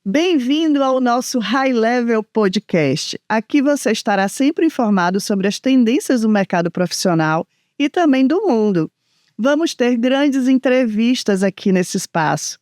Bem-vindo ao nosso High Level Podcast. Aqui você estará sempre informado sobre as tendências do mercado profissional e também do mundo. Vamos ter grandes entrevistas aqui nesse espaço.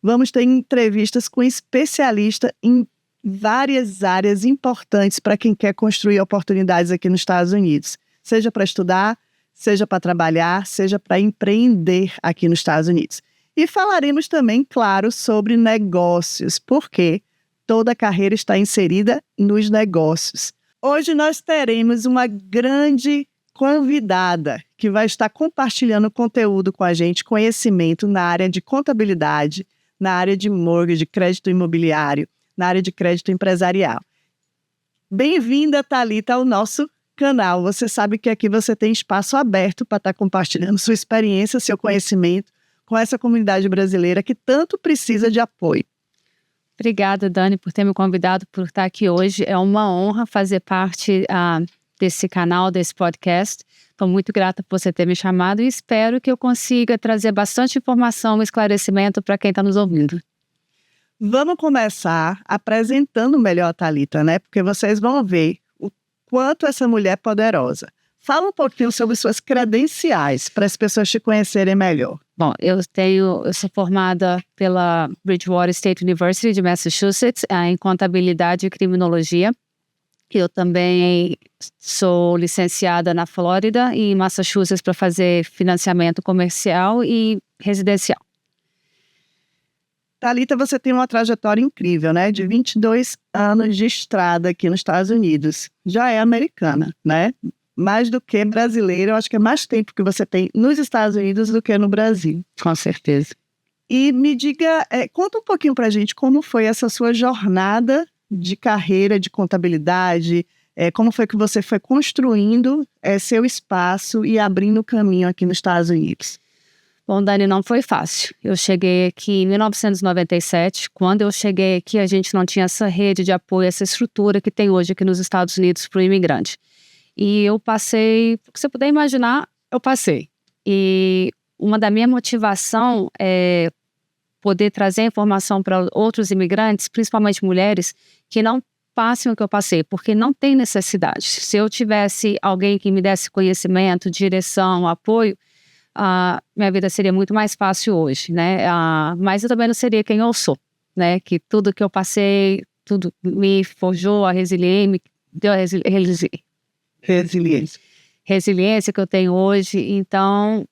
Vamos ter entrevistas com especialistas em várias áreas importantes para quem quer construir oportunidades aqui nos Estados Unidos. Seja para estudar, seja para trabalhar, seja para empreender aqui nos Estados Unidos. E falaremos também, claro, sobre negócios, porque toda carreira está inserida nos negócios. Hoje nós teremos uma grande convidada que vai estar compartilhando conteúdo com a gente, conhecimento na área de contabilidade, na área de mortgage, crédito imobiliário, na área de crédito empresarial. Bem-vinda, Thalita, ao nosso canal. Você sabe que aqui você tem espaço aberto para estar compartilhando sua experiência, seu conhecimento, com essa comunidade brasileira que tanto precisa de apoio. Obrigada, Dani, por ter me convidado, por estar aqui hoje. É uma honra fazer parte desse canal, desse podcast. Estou muito grata por você ter me chamado e espero que eu consiga trazer bastante informação e esclarecimento para quem está nos ouvindo. Vamos começar apresentando melhor a Thalita, né? Porque vocês vão ver o quanto essa mulher é poderosa. Fala um pouquinho sobre suas credenciais para as pessoas te conhecerem melhor. Bom, eu sou formada pela Bridgewater State University de Massachusetts em contabilidade e criminologia. Eu também sou licenciada na Flórida e em Massachusetts para fazer financiamento comercial e residencial. Thalita, você tem uma trajetória incrível, né? De 22 anos de estrada aqui nos Estados Unidos. Já é americana, né? Mais do que brasileira, eu acho que é mais tempo que você tem nos Estados Unidos do que no Brasil. Com certeza. E me diga, conta um pouquinho pra gente como foi essa sua jornada de carreira de contabilidade, como foi que você foi construindo seu espaço e abrindo caminho aqui nos Estados Unidos. Bom, Dani, não foi fácil. Eu cheguei aqui em 1997. Quando eu cheguei aqui, a gente não tinha essa rede de apoio, essa estrutura que tem hoje aqui nos Estados Unidos para o imigrante. E eu passei, o que você puder imaginar, eu passei. E uma da minha motivação é poder trazer informação para outros imigrantes, principalmente mulheres, que não passem o que eu passei, porque não tem necessidade. Se eu tivesse alguém que me desse conhecimento, direção, apoio, minha vida seria muito mais fácil hoje, né? Mas eu também não seria quem eu sou, né? Que tudo que eu passei, tudo me forjou a resiliência, me deu a resiliência que eu tenho hoje. Então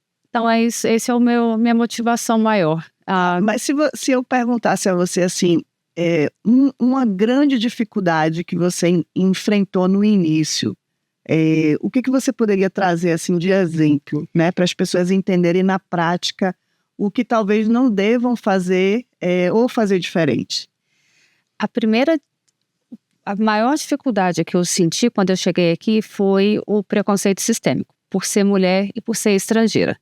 é isso, esse é minha motivação maior. Mas se eu perguntasse a você assim, uma grande dificuldade que você enfrentou no início, o que você poderia trazer assim de exemplo, né, para as pessoas entenderem na prática o que talvez não devam fazer ou fazer diferente? A maior dificuldade que eu senti quando eu cheguei aqui foi o preconceito sistêmico, por ser mulher e por ser estrangeira.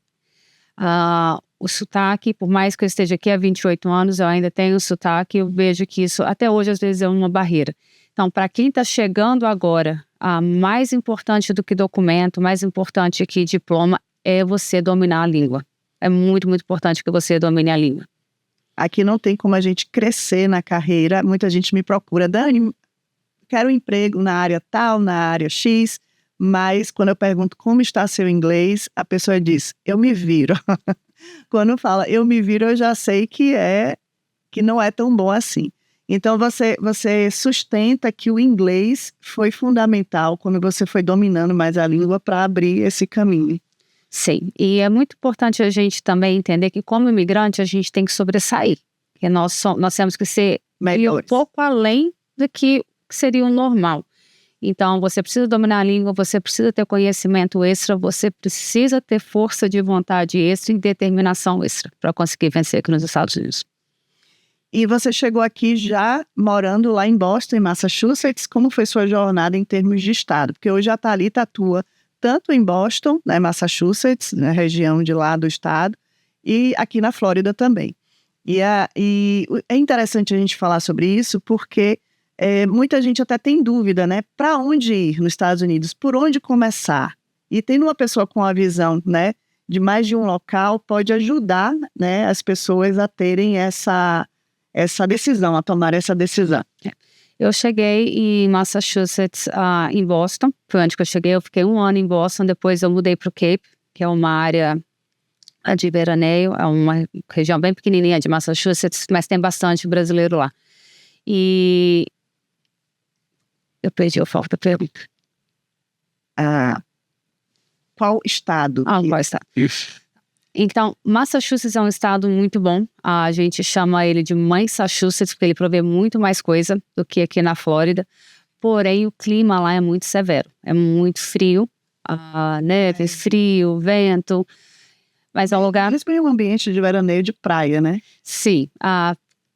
O sotaque, por mais que eu esteja aqui há 28 anos, eu ainda tenho sotaque, eu vejo que isso até hoje às vezes é uma barreira. Então, para quem está chegando agora, mais importante do que documento, mais importante que diploma, é você dominar a língua. É muito, muito importante que você domine a língua. Aqui não tem como a gente crescer na carreira. Muita gente me procura, Dani, quero um emprego na área tal, na área X, mas quando eu pergunto como está seu inglês, a pessoa diz, eu me viro. Quando fala eu me viro, eu já sei que não é tão bom assim. Então você sustenta que o inglês foi fundamental quando você foi dominando mais a língua para abrir esse caminho. Sim, e é muito importante a gente também entender que como imigrante a gente tem que sobressair. Que nós temos que ser um pouco além do que seria o normal. Então, você precisa dominar a língua, você precisa ter conhecimento extra, você precisa ter força de vontade extra e determinação extra para conseguir vencer aqui nos Estados Unidos. E você chegou aqui já morando lá em Boston, em Massachusetts. Como foi sua jornada em termos de estado? Porque hoje a Thalita atua tanto em Boston, né, Massachusetts, na região de lá do estado, e aqui na Flórida também. E é interessante a gente falar sobre isso porque muita gente até tem dúvida, né? Para onde ir nos Estados Unidos? Por onde começar? E tendo uma pessoa com a visão, né, de mais de um local, pode ajudar, né, as pessoas a terem essa decisão, a tomar essa decisão? Eu cheguei em Massachusetts, em Boston. Foi onde que eu cheguei. Eu fiquei 1 ano em Boston. Depois eu mudei para o Cape, que é uma área de veraneio. É uma região bem pequenininha de Massachusetts, mas tem bastante brasileiro lá. E eu perdi o foco da pergunta. Qual estado? Qual estado? Então, Massachusetts é um estado muito bom. A gente chama ele de Massachusetts porque ele provê muito mais coisa do que aqui na Flórida. Porém, o clima lá é muito severo. É muito frio. Neve, frio, vento. Mas é um lugar... Mas é um ambiente de veraneio de praia, né? Sim.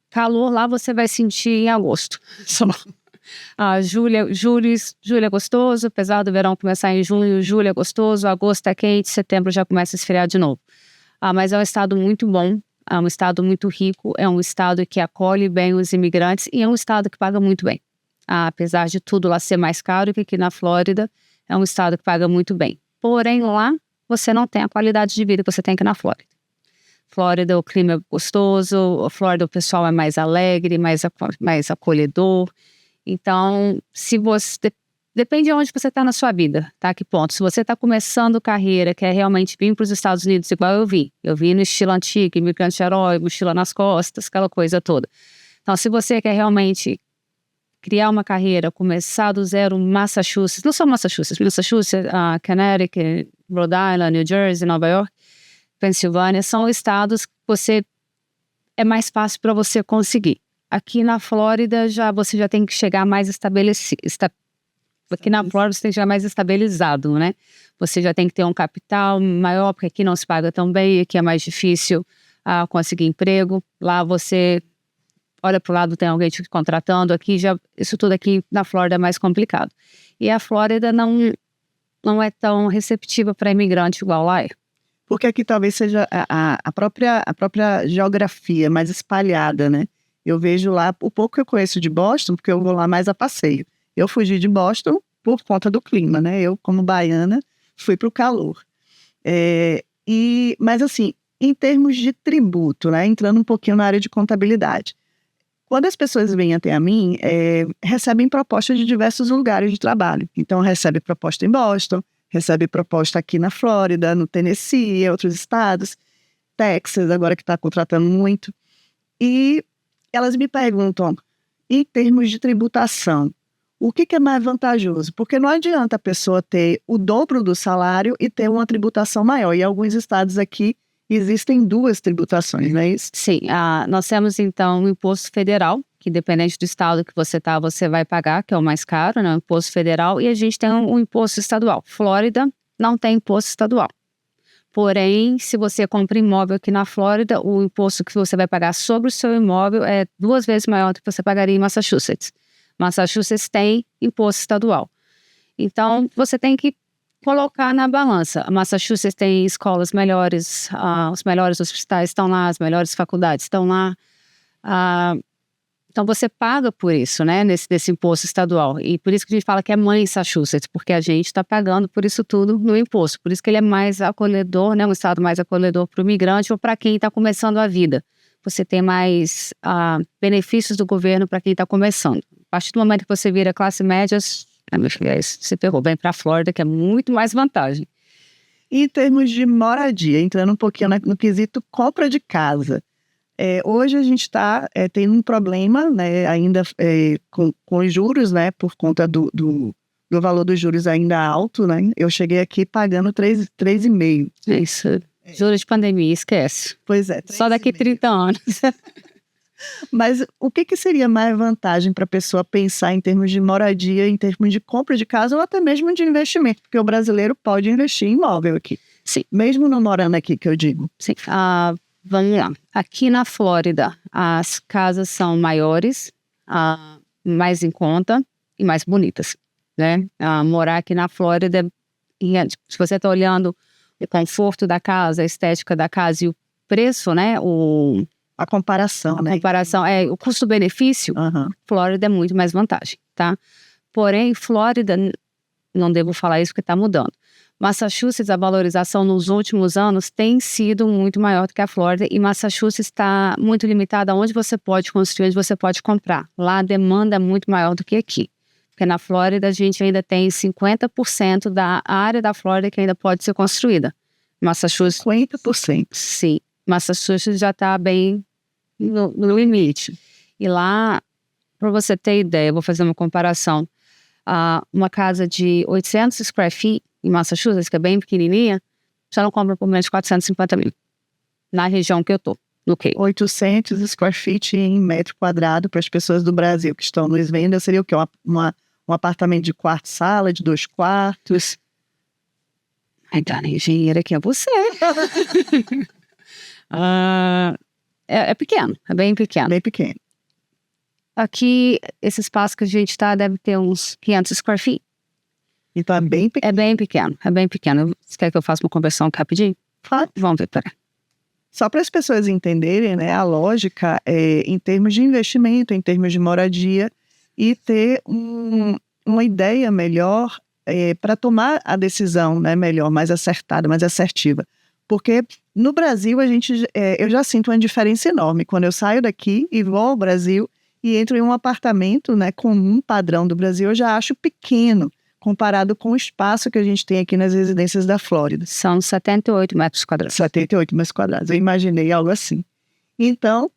Calor lá você vai sentir em agosto. Julho é gostoso, apesar do verão começar em junho, julho é gostoso, agosto é quente, setembro já começa a esfriar de novo. Mas é um estado muito bom, é um estado muito rico, é um estado que acolhe bem os imigrantes e é um estado que paga muito bem. Apesar de tudo lá ser mais caro que aqui na Flórida, é um estado que paga muito bem. Porém, lá você não tem a qualidade de vida que você tem aqui na Flórida. Flórida, o clima é gostoso, a Flórida o pessoal é mais alegre, mais acolhedor. Então, se você... Depende de onde você está na sua vida, tá? Que ponto? Se você está começando carreira, quer realmente vir para os Estados Unidos igual eu vim. Eu vim no estilo antigo, imigrante herói, mochila nas costas, aquela coisa toda. Então, se você quer realmente criar uma carreira, começar do zero, Massachusetts, não só Massachusetts, Connecticut, Rhode Island, New Jersey, Nova York, Pensilvânia, são estados que é mais fácil para você conseguir. Aqui na Flórida, você já tem que chegar mais estabelecido. Aqui na Flórida você tem que chegar mais estabilizado, né? Você já tem que ter um capital maior, porque aqui não se paga tão bem, aqui é mais difícil conseguir emprego. Lá você olha para o lado, tem alguém te contratando. Isso tudo aqui na Flórida é mais complicado. E a Flórida não é tão receptiva para imigrante igual lá é. Porque aqui talvez seja a própria geografia mais espalhada, né? Eu vejo lá, o pouco que eu conheço de Boston, porque eu vou lá mais a passeio. Eu fugi de Boston por conta do clima, né? Eu, como baiana, fui para o calor. Mas assim, em termos de tributo, né? Entrando um pouquinho na área de contabilidade. Quando as pessoas vêm até a mim, recebem propostas de diversos lugares de trabalho. Então, recebe proposta em Boston, recebe proposta aqui na Flórida, no Tennessee, em outros estados, Texas, agora que está contratando muito. E elas me perguntam, em termos de tributação, o que é mais vantajoso? Porque não adianta a pessoa ter o dobro do salário e ter uma tributação maior. E em alguns estados aqui existem 2 tributações, não é isso? Sim, nós temos então o imposto federal, que dependente do estado que você está, você vai pagar, que é o mais caro, né? O imposto federal, e a gente tem um imposto estadual. Flórida não tem imposto estadual. Porém, se você compra imóvel aqui na Flórida, o imposto que você vai pagar sobre o seu imóvel é 2 vezes maior do que você pagaria em Massachusetts. Massachusetts tem imposto estadual. Então, você tem que colocar na balança. A Massachusetts tem escolas melhores, os melhores hospitais estão lá, as melhores faculdades estão lá. Então, você paga por isso, né, desse imposto estadual. E por isso que a gente fala que é Massachusetts, porque a gente está pagando por isso tudo no imposto. Por isso que ele é mais acolhedor, né, um estado mais acolhedor para o imigrante ou para quem está começando a vida. Você tem mais benefícios do governo para quem está começando. A partir do momento que você vira classe média, você pegou bem para a Flórida, que é muito mais vantagem. E em termos de moradia, entrando um pouquinho no quesito compra de casa. Hoje a gente está tendo um problema, né, ainda com os juros, né, por conta do valor dos juros ainda alto, né? Eu cheguei aqui pagando 3,5. Isso, juros de pandemia, esquece. Pois é. Só daqui 30 anos. Mas o que seria mais vantagem para a pessoa pensar em termos de moradia, em termos de compra de casa ou até mesmo de investimento? Porque o brasileiro pode investir em imóvel aqui. Sim. Mesmo não morando aqui, que eu digo. Sim. Vamos lá. Aqui na Flórida, as casas são maiores, mais em conta e mais bonitas, né? Morar aqui na Flórida, se você está olhando o conforto da casa, a estética da casa e o preço, né? A comparação, né? A comparação o custo-benefício, Flórida é muito mais vantagem, tá? Porém, Flórida, não devo falar isso porque está mudando, Massachusetts, a valorização nos últimos anos tem sido muito maior do que a Flórida, e Massachusetts está muito limitada a onde você pode construir, onde você pode comprar. Lá a demanda é muito maior do que aqui. Porque na Flórida a gente ainda tem 50% da área da Flórida que ainda pode ser construída. Massachusetts... 50%. Sim. Massachusetts já está bem no limite. E lá, para você ter ideia, eu vou fazer uma comparação. Uma casa de 800 square feet em Massachusetts, que é bem pequenininha, você não compra por menos de 450 mil. Na região que eu tô, no Cape. 800 square feet em metro quadrado para as pessoas do Brasil que estão nos vendo, seria o quê? Um apartamento de quarto, sala, de 2 quartos. Ai, Dani, engenheira aqui é você. É pequeno, é bem pequeno. Bem pequeno. Aqui, esse espaço que a gente tá deve ter uns 500 square feet. Então é bem pequeno. É bem pequeno, é bem pequeno. Você quer que eu faça uma conversão aqui rapidinho? Claro. Vamos ver, peraí. Só para as pessoas entenderem, né, a lógica em termos de investimento, em termos de moradia, e ter uma ideia melhor para tomar a decisão, né, melhor, mais acertada, mais assertiva. Porque no Brasil eu já sinto uma diferença enorme. Quando eu saio daqui e vou ao Brasil e entro em um apartamento, né, comum, padrão do Brasil, eu já acho pequeno, comparado com o espaço que a gente tem aqui nas residências da Flórida. São 78 metros quadrados. 78 metros quadrados. Eu imaginei algo assim. Então,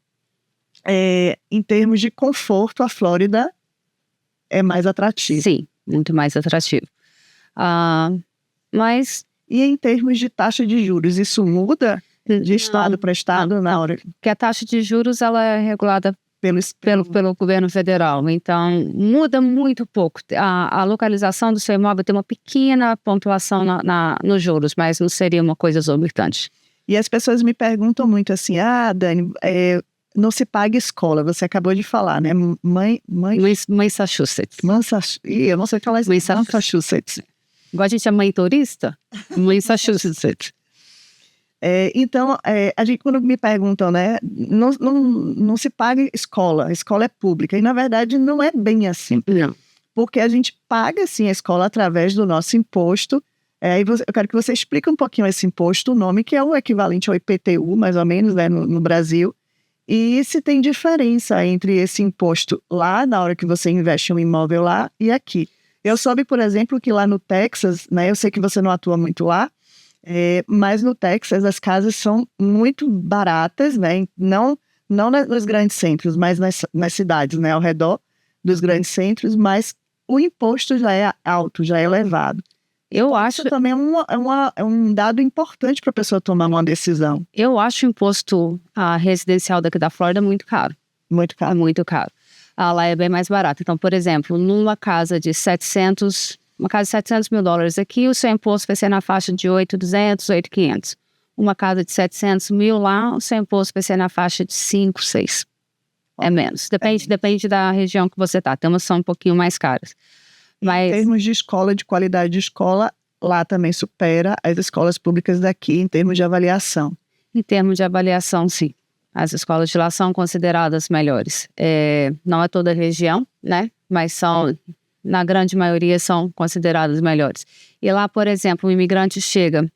em termos de conforto, a Flórida é mais atrativa. Sim, muito mais atrativo. Mas... E em termos de taxa de juros, isso muda de estado para estado na hora? Porque a taxa de juros ela é regulada pelo governo federal, então muda muito pouco. A localização do seu imóvel tem uma pequena pontuação nos juros, mas não seria uma coisa exorbitante. E as pessoas me perguntam muito assim, Dani, não se paga escola, você acabou de falar, né? Massachusetts. Eu não sei falar isso. Massachusetts. Igual a gente é mãe turista, Massachusetts. Então, a gente, quando me perguntam, né, não se paga escola, a escola é pública, e na verdade não é bem assim. Não. Porque a gente paga, sim, a escola através do nosso imposto. Eu quero que você explique um pouquinho esse imposto, o nome, que é o equivalente ao IPTU, mais ou menos, né, no Brasil. E se tem diferença entre esse imposto lá, na hora que você investe em um imóvel lá, e aqui. Eu soube, por exemplo, que lá no Texas, né, eu sei que você não atua muito lá, mas no Texas as casas são muito baratas, né, não nos grandes centros, mas nas cidades, né, ao redor dos grandes centros, mas o imposto já é alto, já é elevado. Eu acho Isso também é um dado importante para a pessoa tomar uma decisão. Eu acho o imposto residencial daqui da Flórida muito caro. Muito caro. É muito caro. Lá é bem mais barato. Então, por exemplo, numa casa de 700 mil dólares aqui, o seu imposto vai ser na faixa de 8.200, 8.500. Uma casa de 700 mil lá, o seu imposto vai ser na faixa de 5, 6. É menos. Depende da região que você está. Tem umas são um pouquinho mais caras. Mas... Em termos de escola, de qualidade de escola, lá também supera as escolas públicas daqui em termos de avaliação. Em termos de avaliação, sim. As escolas de lá são consideradas melhores. Não é toda a região, né? Mas na grande maioria, são consideradas melhores. E lá, por exemplo, o imigrante chega,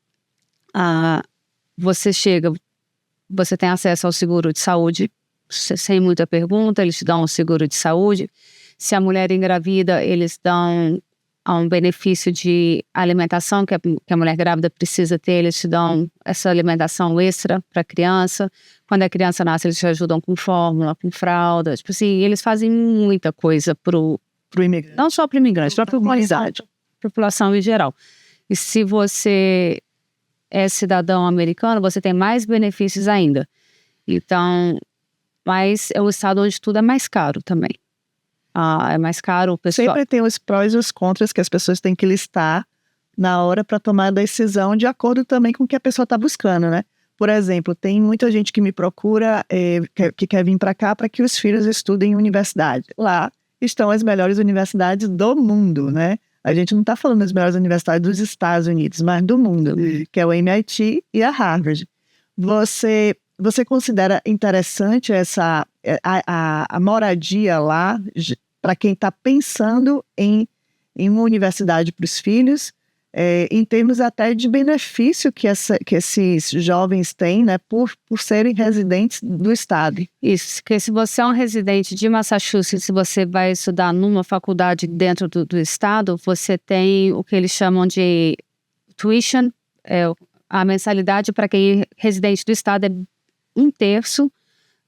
você tem acesso ao seguro de saúde, sem muita pergunta, eles te dão um seguro de saúde. Se a mulher engravida, eles dão um benefício de alimentação que a mulher grávida precisa ter, eles te dão essa alimentação extra para a criança. Quando a criança nasce, eles te ajudam com fórmula, com fralda. Tipo assim, eles fazem muita coisa pro imigrante. Não só para o imigrante, para a população em geral. E se você é cidadão americano, você tem mais benefícios ainda. Então, mas é um estado onde tudo é mais caro também. É mais caro, o pessoal... Sempre tem os prós e os contras que as pessoas têm que listar na hora para tomar a decisão de acordo também com o que a pessoa está buscando, né? Por exemplo, tem muita gente que me procura, que quer vir para cá para que os filhos estudem em universidade. Lá estão as melhores universidades do mundo, né? A gente não está falando das melhores universidades dos Estados Unidos, mas do mundo, que é o MIT e a Harvard. Você considera interessante a moradia lá para quem está pensando em uma universidade para os filhos? em termos até de benefício que esses jovens têm, né, por serem residentes do estado. Isso, porque se você é um residente de Massachusetts, se você vai estudar numa faculdade dentro do estado, você tem o que eles chamam de tuition, a mensalidade para quem é residente do estado é 1/3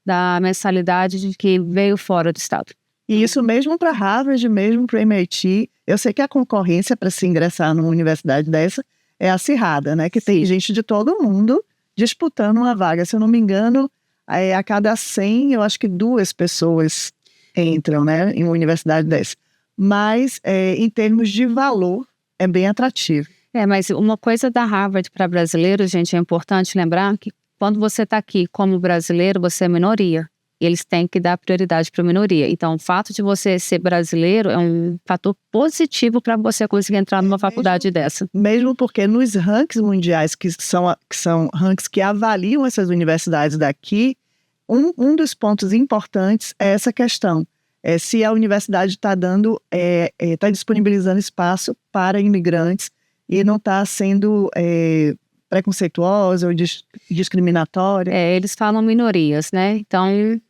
da mensalidade de quem veio fora do estado. E isso mesmo para Harvard, mesmo para o MIT. Eu sei que a concorrência para se ingressar numa universidade dessa é acirrada, né? Que tem gente de todo mundo disputando uma vaga. Se eu não me engano, a cada 100, eu acho que 2 pessoas entram, né, em uma universidade dessa. Mas, em termos de valor, é bem atrativo. Mas uma coisa da Harvard para brasileiros, gente, é importante lembrar que quando você está aqui como brasileiro, você é minoria. E eles têm que dar prioridade para a minoria. Então, o fato de você ser brasileiro é um fator positivo para você conseguir entrar numa faculdade dessa. Mesmo porque nos rankings mundiais, que são rankings que avaliam essas universidades daqui, um dos pontos importantes é essa questão. Se a universidade está está disponibilizando espaço para imigrantes e não está sendo preconceituosa ou discriminatória. Eles falam minorias, né? Então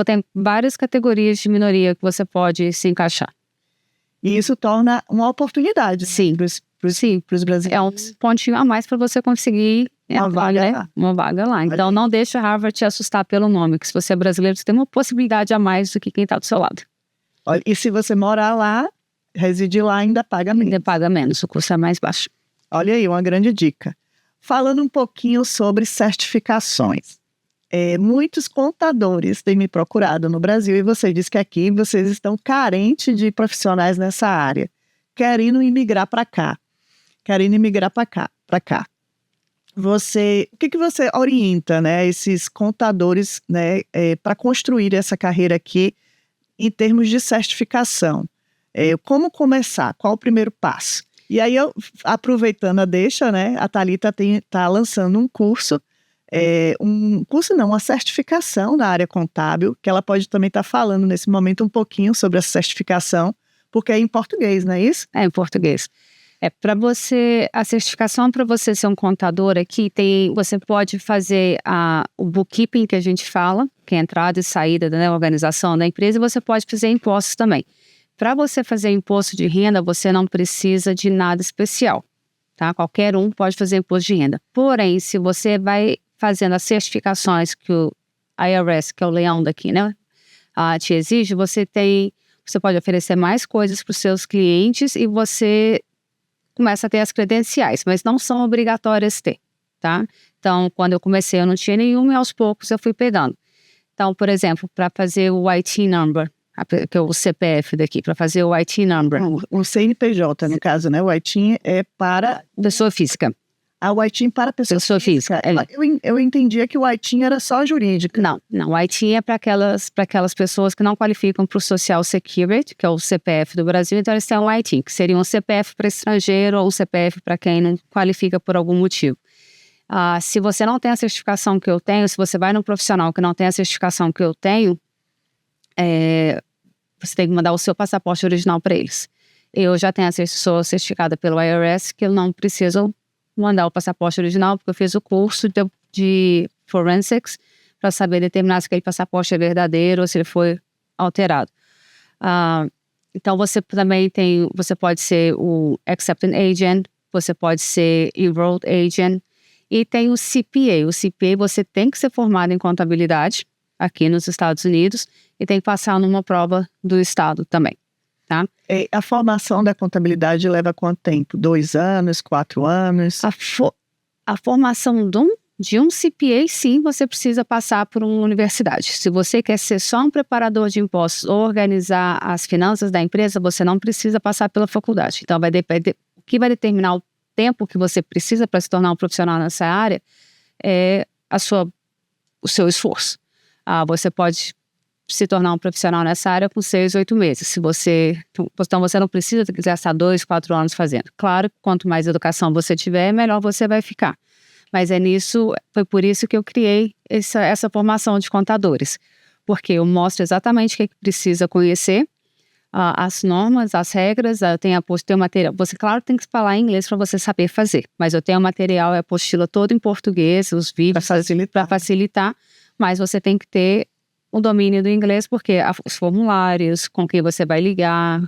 tem várias categorias de minoria que você pode se encaixar. E isso torna uma oportunidade. Sim. Para os brasileiros. É um pontinho a mais para você conseguir uma vaga lá. Então não deixa a Harvard te assustar pelo nome, que se você é brasileiro, você tem uma possibilidade a mais do que quem está do seu lado. Olha, e se você morar lá, residir lá, ainda paga menos. Ainda paga menos, o custo é mais baixo. Olha aí, uma grande dica. Falando um pouquinho sobre certificações. Muitos contadores têm me procurado no Brasil e você disse que aqui vocês estão carentes de profissionais nessa área, querendo imigrar para cá. O que você orienta, né, esses contadores, né, para construir essa carreira aqui em termos de certificação? Como começar? Qual o primeiro passo? E aí, aproveitando a deixa, né, a Thalita está lançando um curso, uma certificação na área contábil, que ela pode também estar falando nesse momento um pouquinho sobre essa certificação, porque é em português, não é isso? É em português. A certificação para você ser um contador aqui, você pode fazer o bookkeeping que a gente fala, que é a entrada e saída da organização da empresa, e você pode fazer impostos também. Para você fazer imposto de renda, você não precisa de nada especial, tá? Qualquer um pode fazer imposto de renda. Porém, se você vai fazendo as certificações que o IRS, que é o leão daqui, né, te exige, você pode oferecer mais coisas para os seus clientes e você começa a ter as credenciais, mas não são obrigatórias ter, tá? Então, quando eu comecei, eu não tinha nenhuma e aos poucos eu fui pegando. Então, por exemplo, para fazer o IT number, que é o CPF daqui, para fazer o IT number. O CNPJ, no caso, né? O IT é para... Pessoa física. O IT para pessoa física. Eu entendia que o IT era só jurídica. Não. O IT é para aquelas pessoas que não qualificam para o Social Security, que é o CPF do Brasil, então eles têm um IT, que seria um CPF para estrangeiro ou um CPF para quem não qualifica por algum motivo. Se você não tem a certificação que eu tenho, se você vai num profissional que não tem a certificação que eu tenho, você tem que mandar o seu passaporte original para eles. Eu já sou certificada pelo IRS, que eu não preciso mandar o passaporte original, porque eu fiz o curso de Forensics para saber determinar se aquele passaporte é verdadeiro ou se ele foi alterado. Então, você pode ser o Accepting Agent, você pode ser Enrolled Agent, e tem o CPA. O CPA, você tem que ser formado em contabilidade aqui nos Estados Unidos e tem que passar numa prova do estado também, tá? A formação da contabilidade leva quanto tempo? 2 anos, 4 anos? A formação de um CPA, sim, você precisa passar por uma universidade. Se você quer ser só um preparador de impostos ou organizar as finanças da empresa, você não precisa passar pela faculdade. Então, o que vai determinar o tempo que você precisa para se tornar um profissional nessa área é o seu esforço. Você pode se tornar um profissional nessa área com 6, 8 meses. Então, você não precisa gastar 2, 4 anos fazendo. Claro, quanto mais educação você tiver, melhor você vai ficar. Mas foi por isso que eu criei essa formação de contadores. Porque eu mostro exatamente o que precisa conhecer, as normas, as regras, eu tenho a apostila, o material. Você, claro, tem que falar inglês para você saber fazer, mas eu tenho o material e a apostila todo em português, os vídeos para facilitar, mas você tem que ter o domínio do inglês, porque os formulários, com quem você vai ligar,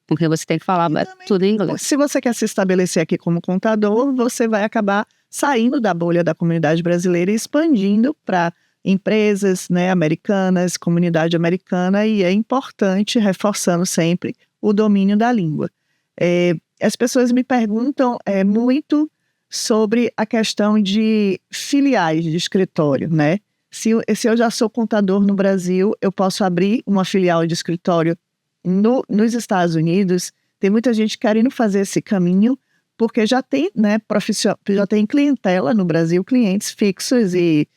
com quem você tem que falar, tudo em inglês. Se você quer se estabelecer aqui como contador, você vai acabar saindo da bolha da comunidade brasileira e expandindo para empresas, né, americanas, comunidade americana, e é importante, reforçando sempre, o domínio da língua. As pessoas me perguntam muito sobre a questão de filiais de escritório, né? Se eu já sou contador no Brasil, eu posso abrir uma filial de escritório nos Estados Unidos. Tem muita gente querendo fazer esse caminho, porque já tem, né, já tem clientela no Brasil, clientes fixos e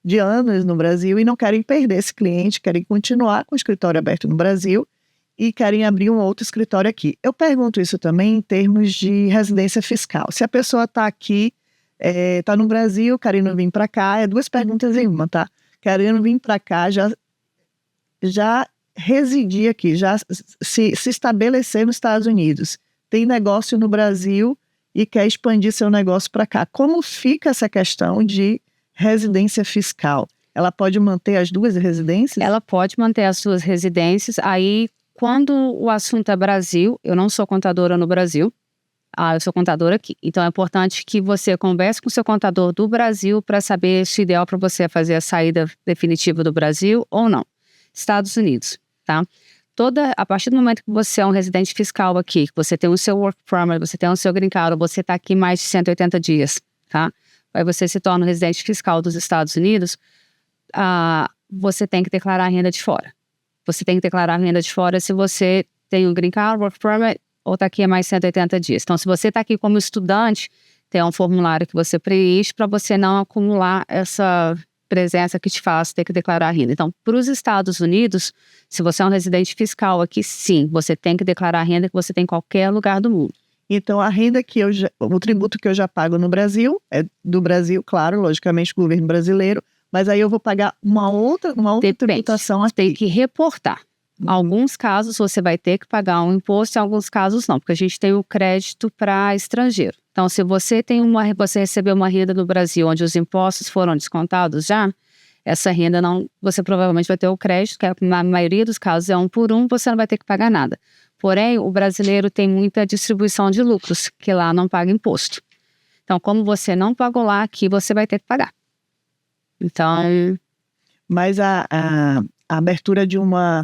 de anos no Brasil, e não querem perder esse cliente, querem continuar com o escritório aberto no Brasil e querem abrir um outro escritório aqui. Eu pergunto isso também em termos de residência fiscal. Se a pessoa está aqui, está no Brasil, querendo vir para cá, é duas perguntas em uma, tá? Querendo vir para cá, já residir aqui, já se estabelecer nos Estados Unidos, tem negócio no Brasil e quer expandir seu negócio para cá. Como fica essa questão de residência fiscal? Ela pode manter as duas residências? Ela pode manter as suas residências. Aí, quando o assunto é Brasil, eu não sou contadora no Brasil, eu sou contadora aqui. Então, é importante que você converse com o seu contador do Brasil para saber se o ideal para você é fazer a saída definitiva do Brasil ou não. Estados Unidos, tá? A partir do momento que você é um residente fiscal aqui, que você tem o seu work permit, você tem o seu green card, você está aqui mais de 180 dias, tá? Aí você se torna um residente fiscal dos Estados Unidos, você tem que declarar a renda de fora. Você tem que declarar a renda de fora se você tem um green card, work permit, ou está aqui há mais de 180 dias. Então, se você está aqui como estudante, tem um formulário que você preenche para você não acumular essa presença que te faz ter que declarar a renda. Então, para os Estados Unidos, se você é um residente fiscal aqui, sim, você tem que declarar a renda que você tem em qualquer lugar do mundo. Então, a renda o tributo que eu já pago no Brasil, é do Brasil, claro, logicamente, o governo brasileiro, mas aí eu vou pagar uma outra tributação aqui. Tem que reportar. Em alguns casos você vai ter que pagar um imposto, em alguns casos não, porque a gente tem o crédito para estrangeiro. Então, se você recebeu uma renda no Brasil onde os impostos foram descontados já, essa renda não, você provavelmente vai ter o crédito, que na maioria dos casos é 1 por 1, você não vai ter que pagar nada. Porém, o brasileiro tem muita distribuição de lucros, que lá não paga imposto. Então, como você não pagou lá, aqui você vai ter que pagar. Então... Mas a abertura de uma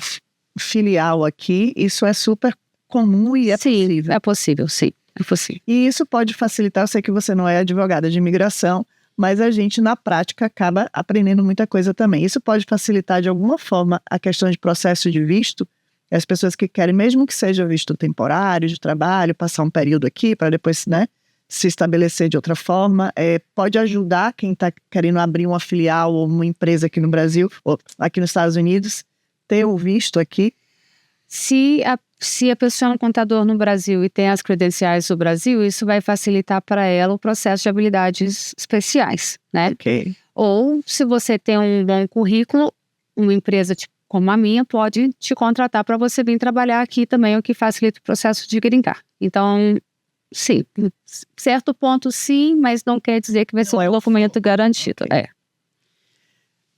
filial aqui, isso é super comum e possível. Sim, é possível, sim. É possível. E isso pode facilitar, eu sei que você não é advogada de imigração, mas a gente, na prática, acaba aprendendo muita coisa também. Isso pode facilitar, de alguma forma, a questão de processo de visto. As pessoas que querem, mesmo que seja visto temporário, de trabalho, passar um período aqui para depois, né, se estabelecer de outra forma, pode ajudar quem está querendo abrir uma filial ou uma empresa aqui no Brasil, ou aqui nos Estados Unidos, ter o visto aqui. Se a pessoa é um contador no Brasil e tem as credenciais do Brasil, isso vai facilitar para ela o processo de habilidades especiais, né? Ok. Ou, se você tem um bom currículo, uma empresa como a minha pode te contratar para você vir trabalhar aqui também, o que facilita o processo de green card. Então, sim, certo ponto sim, mas não quer dizer que vai ser um documento garantido. Okay.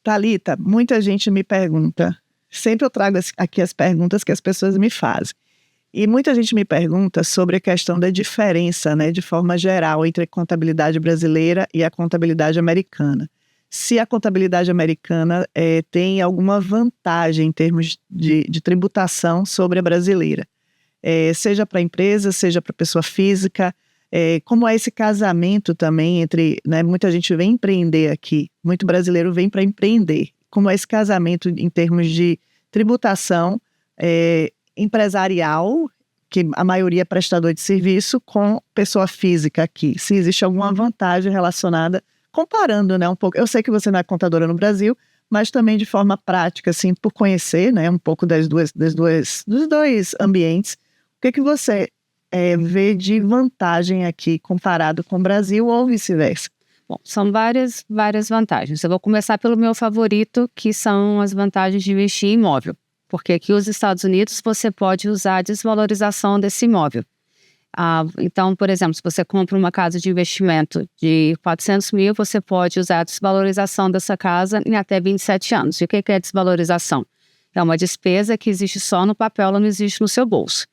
Thalita, muita gente me pergunta, sempre eu trago aqui as perguntas que as pessoas me fazem. E muita gente me pergunta sobre a questão da diferença, né, de forma geral, entre a contabilidade brasileira e a contabilidade americana. Se a contabilidade americana tem alguma vantagem em termos de tributação sobre a brasileira. Seja para a empresa, seja para a pessoa física. Como é esse casamento também entre... Né, muita gente vem empreender aqui, muito brasileiro vem para empreender. Como é esse casamento em termos de tributação empresarial, que a maioria é prestador de serviço, com pessoa física aqui. Se existe alguma vantagem relacionada, comparando, né, um pouco. Eu sei que você não é contadora no Brasil, mas também de forma prática, assim, por conhecer, né, um pouco dos dois ambientes. O que você vê de vantagem aqui comparado com o Brasil ou vice-versa? Bom, são várias vantagens. Eu vou começar pelo meu favorito, que são as vantagens de investir em imóvel, Porque aqui nos Estados Unidos você pode usar a desvalorização desse imóvel. Então, por exemplo, se você compra uma casa de investimento de 400 mil, você pode usar a desvalorização dessa casa em até 27 anos. E o que é desvalorização? É uma despesa que existe só no papel, ela não existe no seu bolso.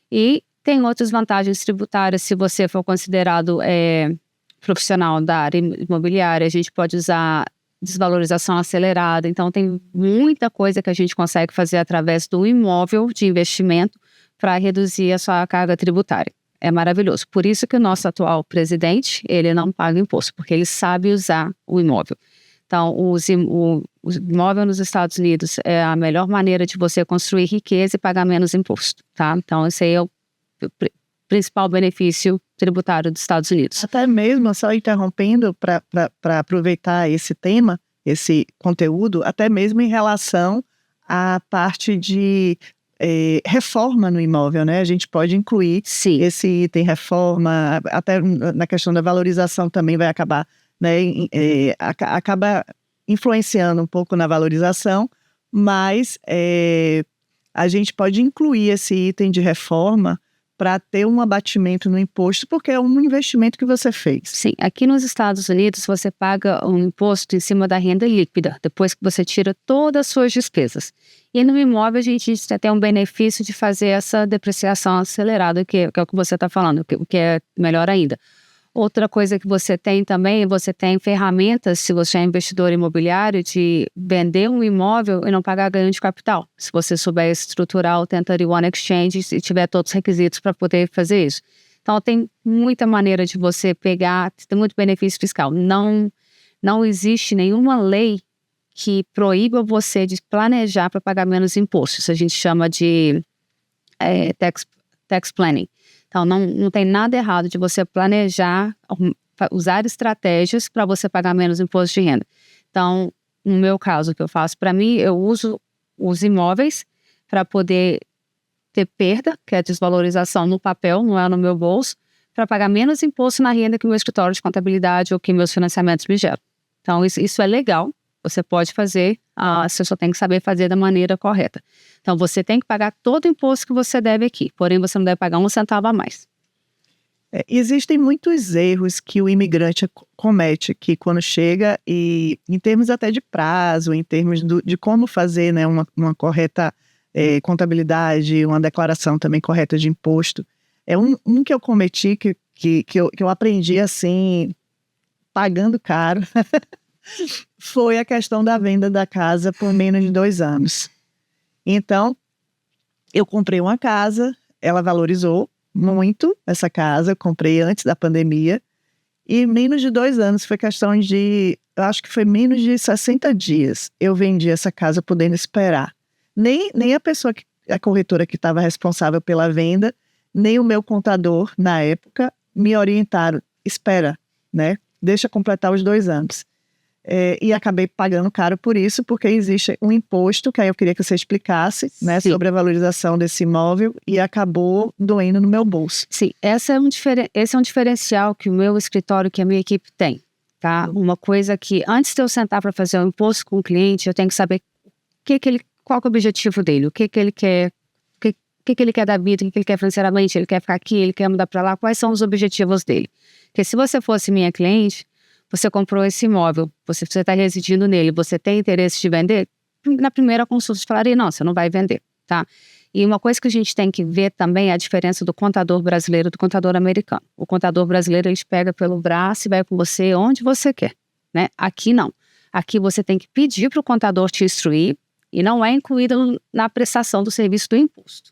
E tem outras vantagens tributárias. Se você for considerado profissional da área imobiliária, a gente pode usar desvalorização acelerada. Então, tem muita coisa que a gente consegue fazer através do imóvel de investimento para reduzir a sua carga tributária. É maravilhoso. Por isso que o nosso atual presidente, ele não paga imposto, porque ele sabe usar o imóvel. Então, o imóvel nos Estados Unidos é a melhor maneira de você construir riqueza e pagar menos imposto, tá? Então, esse aí é o principal benefício tributário dos Estados Unidos. Até mesmo, só interrompendo para aproveitar esse tema, esse conteúdo, até mesmo em relação à parte de reforma no imóvel, né? A gente pode incluir Sim. Esse item reforma, até na questão da valorização também vai acabar, né? Acaba influenciando um pouco na valorização, mas a gente pode incluir esse item de reforma para ter um abatimento no imposto, porque é um investimento que você fez. Sim, aqui nos Estados Unidos você paga um imposto em cima da renda líquida, depois que você tira todas as suas despesas. E no imóvel a gente tem um benefício de fazer essa depreciação acelerada, que é o que você está falando, o que é melhor ainda. Outra coisa que você tem também, você tem ferramentas, se você é investidor imobiliário, de vender um imóvel e não pagar ganho de capital. Se você souber estruturar o 1031 exchange e tiver todos os requisitos para poder fazer isso. Então, tem muita maneira de você pegar, tem muito benefício fiscal. Não existe nenhuma lei que proíba você de planejar para pagar menos impostos. Isso a gente chama de tax planning. Então, não tem nada errado de você planejar, usar estratégias para você pagar menos imposto de renda. Então, no meu caso, o que eu faço para mim, eu uso os imóveis para poder ter perda, que é a desvalorização no papel, não é no meu bolso, para pagar menos imposto na renda que o meu escritório de contabilidade ou que meus financiamentos me geram. Então, isso é legal. Você pode fazer, você só tem que saber fazer da maneira correta. Então, você tem que pagar todo o imposto que você deve aqui, porém você não deve pagar um centavo a mais. Existem muitos erros que o imigrante comete aqui quando chega, e em termos até de prazo, em termos de como fazer, né, uma correta contabilidade, uma declaração também correta de imposto. Um que eu cometi, que eu aprendi assim, pagando caro, foi a questão da venda da casa por menos de 2 anos. Então, eu comprei uma casa, ela valorizou muito essa casa, eu comprei antes da pandemia, e menos de 2 anos, foi questão de, eu acho que foi menos de 60 dias, eu vendi essa casa podendo esperar. Nem a corretora que estava responsável pela venda, nem o meu contador, na época, me orientaram, espera, né? Deixa completar os 2 anos. E acabei pagando caro por isso, porque existe um imposto, que aí eu queria que você explicasse, né, sobre a valorização desse imóvel, e acabou doendo no meu bolso. Sim, esse é um diferencial que o meu escritório, que a minha equipe tem, tá? Uma coisa que, antes de eu sentar para fazer um imposto com o cliente, eu tenho que saber qual que é o objetivo dele, o que ele quer, o que ele quer da vida, o que ele quer financeiramente, ele quer ficar aqui, ele quer mudar para lá, quais são os objetivos dele. Porque se você fosse minha cliente, você comprou esse imóvel, você está residindo nele, você tem interesse de vender? Na primeira consulta, eu falaria, não, você não vai vender, tá? E uma coisa que a gente tem que ver também é a diferença do contador brasileiro e do contador americano. O contador brasileiro, ele te pega pelo braço e vai com você onde você quer, né? Aqui não. Aqui você tem que pedir para o contador te instruir e não é incluído na prestação do serviço do imposto.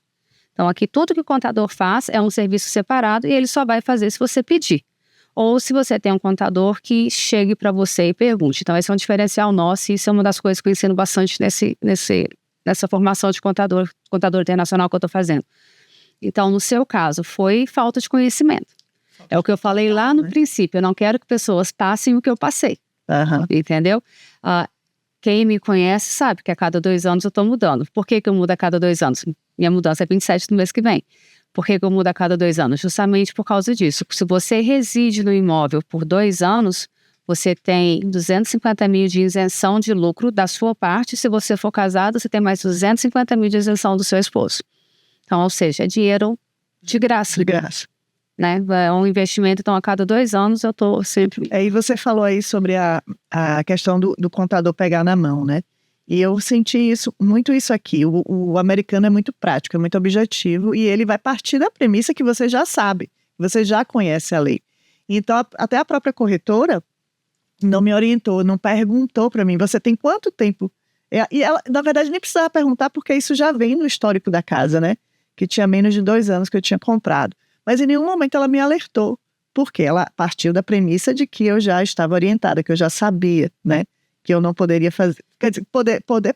Então, aqui tudo que o contador faz é um serviço separado e ele só vai fazer se você pedir. Ou se você tem um contador que chegue para você e pergunte. Então, esse é um diferencial nosso e isso é uma das coisas que eu ensino bastante nessa formação de contador internacional que eu estou fazendo. Então, no seu caso, foi falta de conhecimento. É o que eu falei lá no princípio. Eu não quero que pessoas passem o que eu passei. Entendeu? Quem me conhece sabe que a cada 2 anos eu estou mudando. Por que eu mudo a cada 2 anos? Minha mudança é 27 do mês que vem. Por que eu mudo a cada 2 anos? Justamente por causa disso. Se você reside no imóvel por 2 anos, você tem 250 mil de isenção de lucro da sua parte. Se você for casado, você tem mais 250 mil de isenção do seu esposo. Então, ou seja, é dinheiro de graça. De graça. Né? É um investimento, então a cada 2 anos eu estou sempre... E você falou aí sobre a questão do contador pegar na mão, né? E eu senti muito isso aqui. O americano é muito prático, é muito objetivo, e ele vai partir da premissa que você já sabe, você já conhece a lei. Então, até a própria corretora não me orientou, não perguntou para mim, você tem quanto tempo? E ela, na verdade, nem precisava perguntar, porque isso já vem no histórico da casa, né? Que tinha menos de 2 anos que eu tinha comprado. Mas em nenhum momento ela me alertou, porque ela partiu da premissa de que eu já estava orientada, que eu já sabia, né? Que eu não poderia fazer. Quer dizer,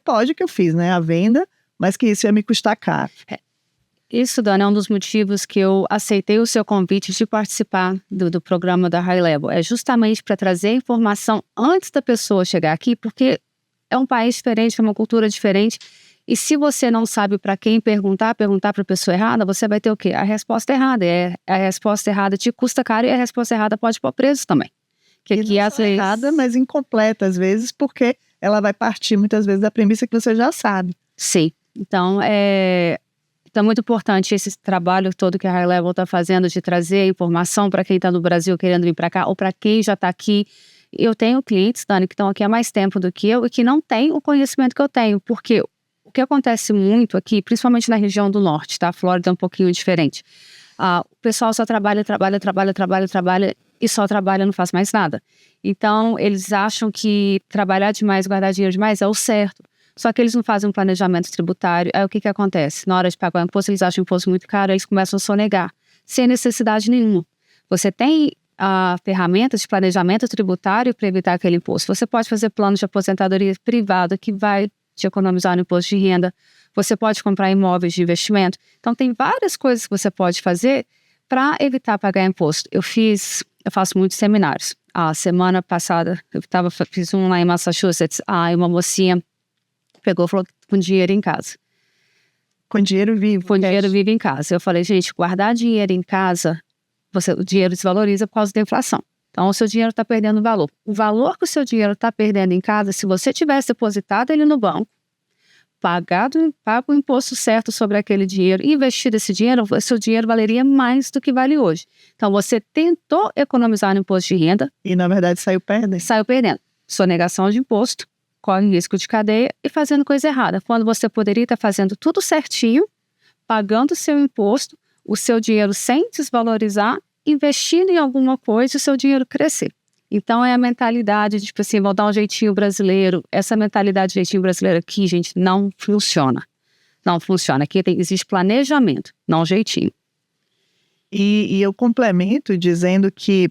pode que eu fiz, né? A venda, mas que isso ia me custar caro. Isso, Dani, é um dos motivos que eu aceitei o seu convite de participar do programa da High Level. É justamente para trazer informação antes da pessoa chegar aqui, porque é um país diferente, é uma cultura diferente. E se você não sabe para quem perguntar para a pessoa errada, você vai ter o quê? A resposta errada. A resposta errada te custa caro, e a resposta errada pode pôr preso também. Que aqui é errada, mas incompleta às vezes, porque ela vai partir muitas vezes da premissa que você já sabe. Sim. Então, é muito importante esse trabalho todo que a High Level está fazendo, de trazer informação para quem está no Brasil querendo vir para cá, ou para quem já está aqui. Eu tenho clientes, Dani, que estão aqui há mais tempo do que eu e que não têm o conhecimento que eu tenho, porque o que acontece muito aqui, principalmente na região do norte, tá? A Flórida é um pouquinho diferente. O pessoal só trabalha e só trabalha, não faz mais nada. Então, eles acham que trabalhar demais, guardar dinheiro demais é o certo. Só que eles não fazem um planejamento tributário. Aí o que acontece? Na hora de pagar o imposto, eles acham o imposto muito caro, aí eles começam a sonegar, sem necessidade nenhuma. Você tem ferramentas de planejamento tributário para evitar aquele imposto. Você pode fazer plano de aposentadoria privada que vai te economizar no imposto de renda. Você pode comprar imóveis de investimento. Então, tem várias coisas que você pode fazer para evitar pagar imposto. Eu faço muitos seminários. A semana passada, fiz um lá em Massachusetts, uma mocinha pegou e falou com dinheiro em casa. Com dinheiro vivo. Com dinheiro vivo em casa. Eu falei, gente, guardar dinheiro em casa, o dinheiro desvaloriza por causa da inflação. Então, o seu dinheiro está perdendo valor. O valor que o seu dinheiro está perdendo em casa, se você tivesse depositado ele no banco, paga o imposto certo sobre aquele dinheiro, investido esse dinheiro, o seu dinheiro valeria mais do que vale hoje. Então, você tentou economizar no imposto de renda. E, na verdade, saiu perdendo. Saiu perdendo. Sonegação de imposto, corre risco de cadeia e fazendo coisa errada. Quando você poderia estar fazendo tudo certinho, pagando o seu imposto, o seu dinheiro sem desvalorizar, investindo em alguma coisa e o seu dinheiro crescer. Então, é a mentalidade de, tipo assim, vou dar um jeitinho brasileiro. Essa mentalidade de jeitinho brasileiro aqui, gente, não funciona. Não funciona. Aqui existe planejamento, não jeitinho. E eu complemento dizendo que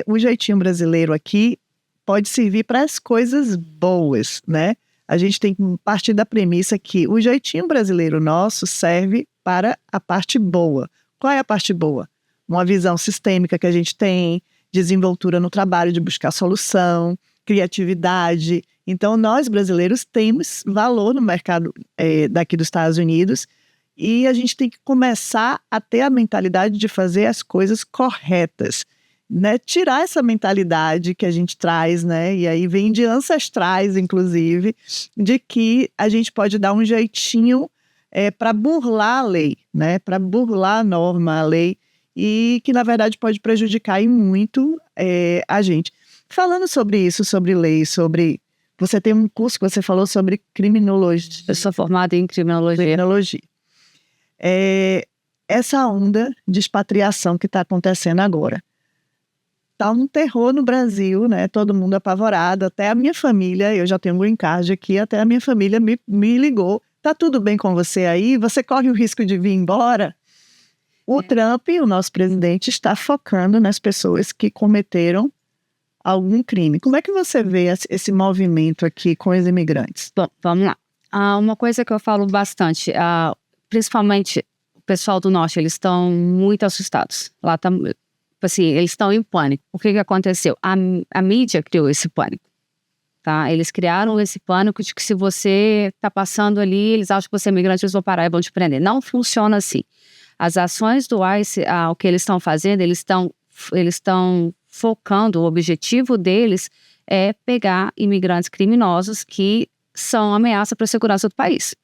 o jeitinho brasileiro aqui pode servir para as coisas boas, né? A gente tem que partir da premissa que o jeitinho brasileiro nosso serve para a parte boa. Qual é a parte boa? Uma visão sistêmica que a gente tem, desenvoltura no trabalho de buscar solução, criatividade. Então, nós brasileiros temos valor no mercado daqui dos Estados Unidos, e a gente tem que começar a ter a mentalidade de fazer as coisas corretas, né? Tirar essa mentalidade que a gente traz, né? E aí vem de ancestrais, inclusive, de que a gente pode dar um jeitinho para burlar a lei, né? Para burlar a norma, a lei, e que, na verdade, pode prejudicar e muito a gente. Falando sobre isso, sobre lei, sobre... Você tem um curso que você falou sobre criminologia. Eu sou formada em criminologia. Essa onda de expatriação que está acontecendo agora. Está um terror no Brasil, né? Todo mundo apavorado, até a minha família, eu já tenho um green card aqui, até a minha família me ligou. Tá tudo bem com você aí? Você corre o risco de vir embora? O Trump, o nosso presidente, está focando nas pessoas que cometeram algum crime. Como é que você vê esse movimento aqui com os imigrantes? Bom, vamos lá. Uma coisa que eu falo bastante, principalmente o pessoal do norte, eles estão muito assustados. Lá tá, assim, eles estão em pânico. O que aconteceu? A mídia criou esse pânico. Tá? Eles criaram esse pânico de que se você está passando ali, eles acham que você é imigrante, eles vão parar e vão te prender. Não funciona assim. As ações do ICE, o que eles estão fazendo, eles estão focando, o objetivo deles é pegar imigrantes criminosos que são ameaça para a segurança do país.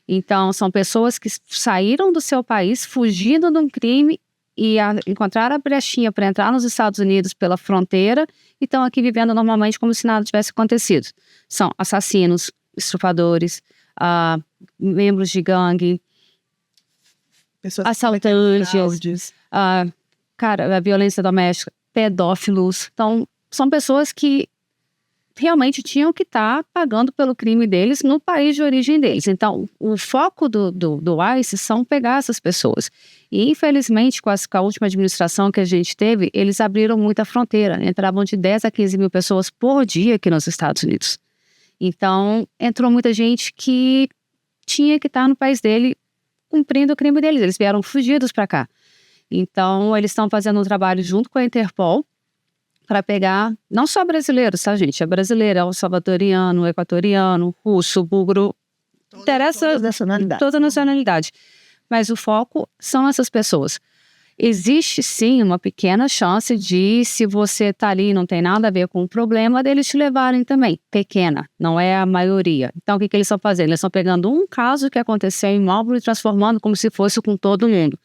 Então, são pessoas que saíram do seu país, fugindo de um crime e encontraram a brechinha para entrar nos Estados Unidos pela fronteira e estão aqui vivendo normalmente como se nada tivesse acontecido. São assassinos, estupradores, membros de gangue, assaltantes, a violência doméstica, pedófilos. Então, são pessoas que realmente tinham que estar pagando pelo crime deles no país de origem deles. Então, o foco do ICE são pegar essas pessoas. E, infelizmente, com a última administração que a gente teve, eles abriram muita fronteira. Entravam de 10 a 15 mil pessoas por dia aqui nos Estados Unidos. Então, entrou muita gente que tinha que estar no país dele cumprindo o crime deles. Eles vieram fugidos para cá. Então, eles estão fazendo um trabalho junto com a Interpol para pegar, não só brasileiros, tá, gente? É brasileiro, é o salvadoriano, o equatoriano, russo, búlgaro, interessa toda nacionalidade. Mas o foco são essas pessoas. Existe, sim, uma pequena chance de, se você está ali e não tem nada a ver com o problema, deles te levarem também. Pequena, não é a maioria. Então, o que eles estão fazendo? Eles estão pegando um caso que aconteceu em Marlboro e transformando como se fosse com todo mundo.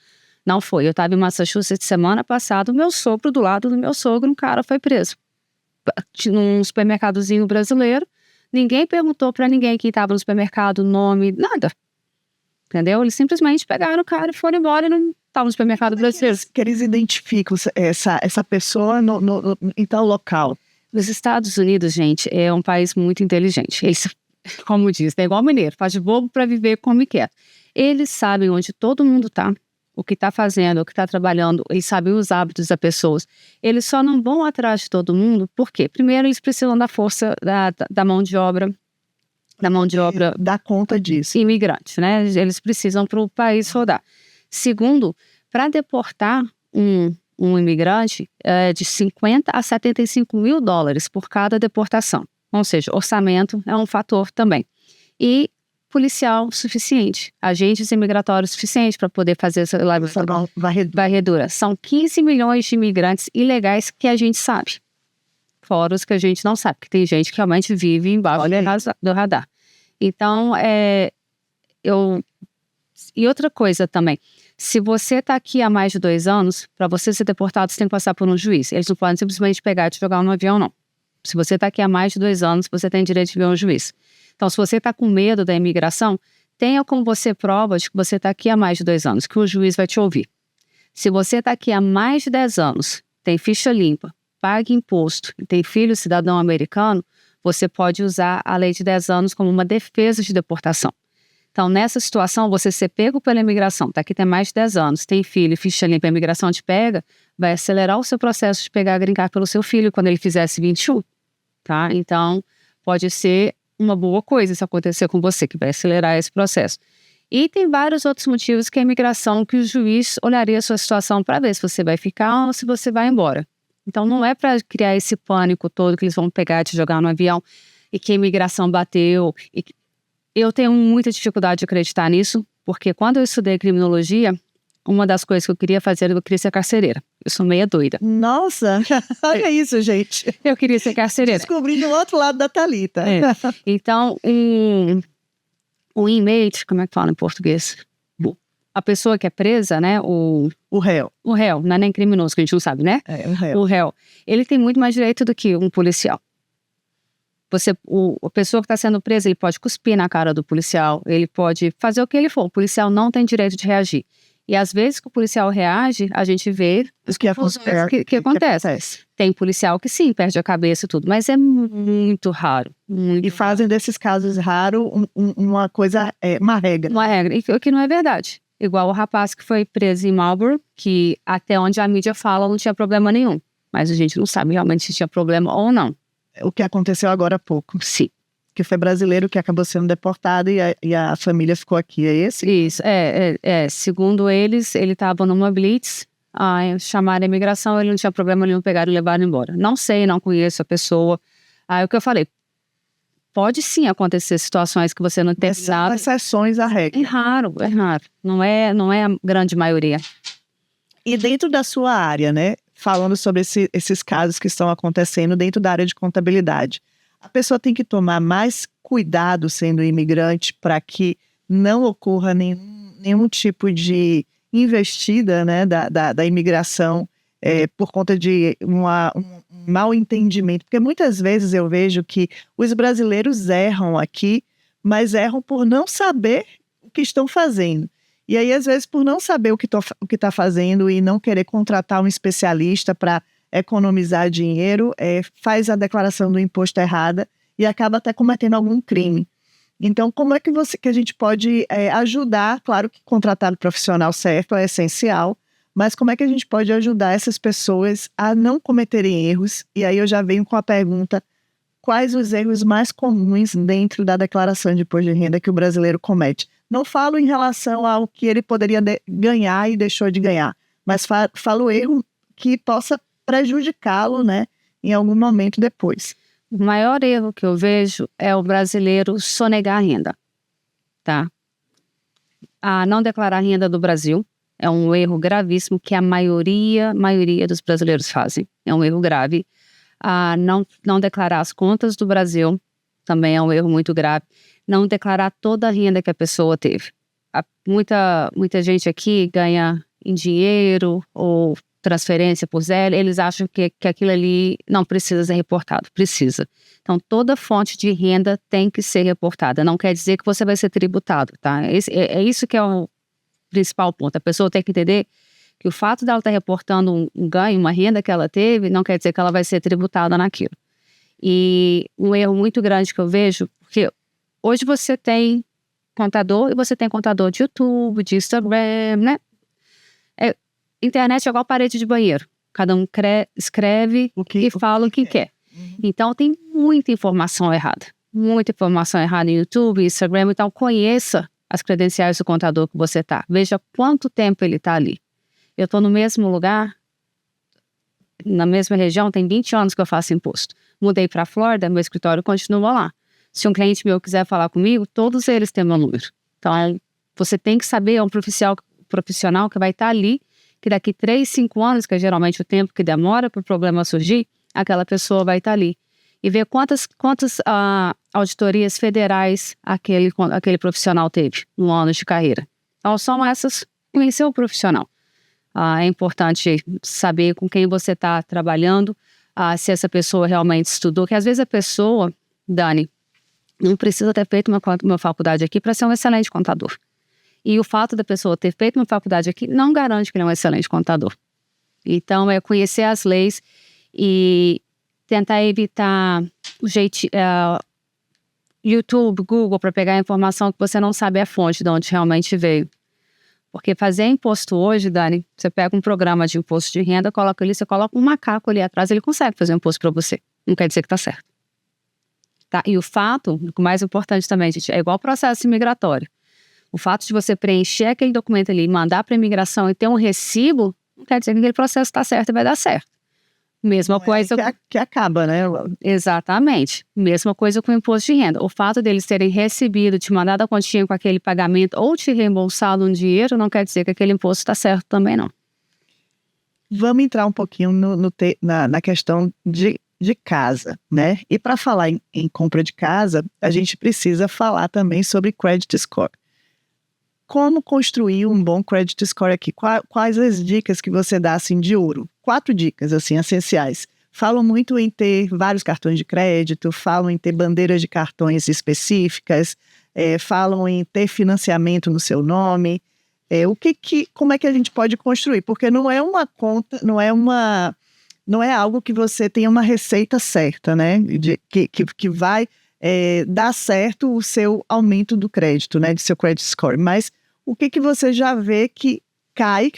Não foi. Eu estava em Massachusetts semana passada, o meu sogro, do lado do meu sogro, um cara foi preso. Num supermercadozinho brasileiro, ninguém perguntou para ninguém quem estava no supermercado, nome, nada. Entendeu? Eles simplesmente pegaram o cara e foram embora e não estavam no supermercado brasileiro. Que eles identificam essa pessoa em tal local? Os Estados Unidos, gente, é um país muito inteligente. Eles, como diz, é igual mineiro, faz de bobo para viver como quer. Eles sabem onde todo mundo está, o que está fazendo, o que está trabalhando, eles sabem os hábitos das pessoas. Eles só não vão atrás de todo mundo, por quê? Primeiro, eles precisam da força da mão de obra, dá conta disso. Imigrante, né? Eles precisam para o país rodar. Segundo, para deportar um imigrante, de 50 a 75 mil dólares por cada deportação. Ou seja, orçamento é um fator também. E policial suficiente, agentes imigratórios suficientes para poder fazer essa varredura. São 15 milhões de imigrantes ilegais que a gente sabe. Fora os que a gente não sabe, porque tem gente que realmente vive embaixo do radar. Então, e outra coisa também, se você está aqui há mais de 2 anos, para você ser deportado, você tem que passar por um juiz. Eles não podem simplesmente pegar e te jogar no avião, não. Se você está aqui há mais de 2 anos, você tem direito de ver um juiz. Então, se você está com medo da imigração, tenha como você prova de que você está aqui há mais de 2 anos, que o juiz vai te ouvir. Se você está aqui há mais de 10 anos, tem ficha limpa, paga imposto e tem filho cidadão americano, você pode usar a lei de 10 anos como uma defesa de deportação. Então, nessa situação, você ser pego pela imigração, está aqui tem mais de 10 anos, tem filho, ficha limpa, a imigração te pega, vai acelerar o seu processo de pegar a green card pelo seu filho quando ele fizesse 21, tá? Então, pode ser uma boa coisa isso acontecer com você, que vai acelerar esse processo. E tem vários outros motivos que a imigração, que o juiz olharia a sua situação para ver se você vai ficar ou se você vai embora. Então, não é para criar esse pânico todo que eles vão pegar e te jogar no avião e que a imigração bateu. Eu tenho muita dificuldade de acreditar nisso, porque quando eu estudei criminologia, uma das coisas que eu queria fazer, eu queria ser carcereira. Eu sou meia doida. Nossa, olha isso, gente. Eu queria ser carcereira. Descobri do outro lado da Thalita. Então, o inmate, como é que fala em português? A pessoa que é presa, né? O réu. O réu, não é nem criminoso, que a gente não sabe, né? É, o réu. O réu. Ele tem muito mais direito do que um policial. A pessoa que está sendo presa, ele pode cuspir na cara do policial, ele pode fazer o que ele for. O policial não tem direito de reagir. E às vezes que o policial reage, a gente vê o que acontece. Tem policial que sim, perde a cabeça e tudo, mas é muito raro. E fazem desses casos raros uma coisa, uma regra. Uma regra, e que não é verdade. Igual o rapaz que foi preso em Marlboro, que até onde a mídia fala não tinha problema nenhum. Mas a gente não sabe realmente se tinha problema ou não. O que aconteceu agora há pouco. Sim. Que foi brasileiro que acabou sendo deportado e a família ficou aqui, é esse? Isso, segundo eles, ele estava numa blitz, chamaram a imigração, ele não tinha problema nenhum, pegaram e levaram embora. Não sei, não conheço a pessoa. O que eu falei, pode sim acontecer situações que você não tem nada. Exceções à regra. É raro. Não é a grande maioria. E dentro da sua área, né? falando sobre esses casos que estão acontecendo dentro da área de contabilidade. A pessoa tem que tomar mais cuidado sendo imigrante para que não ocorra nenhum tipo de investida, né, da imigração por conta de um mau entendimento. Porque muitas vezes eu vejo que os brasileiros erram aqui, mas erram por não saber o que estão fazendo. E aí, às vezes, por não saber o que está fazendo e não querer contratar um especialista para economizar dinheiro, faz a declaração do imposto errada e acaba até cometendo algum crime. Então, como é que a gente pode ajudar? Claro que contratar o profissional certo é essencial, mas como é que a gente pode ajudar essas pessoas a não cometerem erros? E aí eu já venho com a pergunta: quais os erros mais comuns dentro da declaração de imposto de renda que o brasileiro comete? Não falo em relação ao que ele poderia ganhar e deixou de ganhar, mas falo erro que possa prejudicá-lo, né, em algum momento depois. O maior erro que eu vejo é o brasileiro sonegar a renda, tá? A não declarar renda do Brasil é um erro gravíssimo que a maioria dos brasileiros fazem. É um erro grave. A não declarar as contas do Brasil também é um erro muito grave. Não declarar toda a renda que a pessoa teve. Muita gente aqui ganha em dinheiro ou transferência por Zelle, eles acham que aquilo ali não precisa ser reportado. Precisa. Então, toda fonte de renda tem que ser reportada. Não quer dizer que você vai ser tributado, tá? É isso que é o principal ponto. A pessoa tem que entender que o fato dela estar reportando um ganho, uma renda que ela teve, não quer dizer que ela vai ser tributada naquilo. E um erro muito grande que eu vejo, porque hoje você tem contador e você tem contador de YouTube, de Instagram, né? Internet é igual parede de banheiro. Cada um escreve e fala o que quer. Então, tem muita informação errada. Muita informação errada no YouTube, Instagram. Então, conheça as credenciais do contador que você está. Veja quanto tempo ele está ali. Eu estou no mesmo lugar, na mesma região, tem 20 anos que eu faço imposto. Mudei para a Flórida, meu escritório continua lá. Se um cliente meu quiser falar comigo, todos eles têm meu número. Então, você tem que saber, é um profissional que vai estar ali, que daqui 3, 5 anos, que é geralmente o tempo que demora para o problema surgir, aquela pessoa vai estar ali. E ver quantas auditorias federais aquele profissional teve no ano de carreira. Então, são essas, conhecer o profissional. É importante saber com quem você está trabalhando, se essa pessoa realmente estudou, que às vezes a pessoa, Dani, não precisa ter feito uma faculdade aqui para ser um excelente contador. E o fato da pessoa ter feito uma faculdade aqui não garante que ele é um excelente contador. Então, é conhecer as leis e tentar evitar YouTube, Google, para pegar a informação que você não sabe a fonte de onde realmente veio. Porque fazer imposto hoje, Dani, você pega um programa de imposto de renda, coloca ali, você coloca um macaco ali atrás, ele consegue fazer um imposto para você. Não quer dizer que está certo. Tá? E o fato, o mais importante também, gente, é igual o processo migratório. O fato de você preencher aquele documento ali, mandar para a imigração e ter um recibo, não quer dizer que aquele processo está certo e vai dar certo. Mesma coisa... que acaba, né? Exatamente. Mesma coisa com o imposto de renda. O fato deles terem recebido, te mandado a continha com aquele pagamento ou te reembolsado um dinheiro, não quer dizer que aquele imposto está certo também, não. Vamos entrar um pouquinho na questão de casa, né? E para falar em compra de casa, a gente precisa falar também sobre credit score. Como construir um bom credit score aqui? Quais as dicas que você dá, assim, de ouro? 4 dicas, assim, essenciais. Falam muito em ter vários cartões de crédito, falam em ter bandeiras de cartões específicas, falam em ter financiamento no seu nome. Como é que a gente pode construir? Porque não é uma conta, não é algo que você tenha uma receita certa, né? Que vai dar certo o seu aumento do crédito, né? De seu credit score. Mas o que você já vê que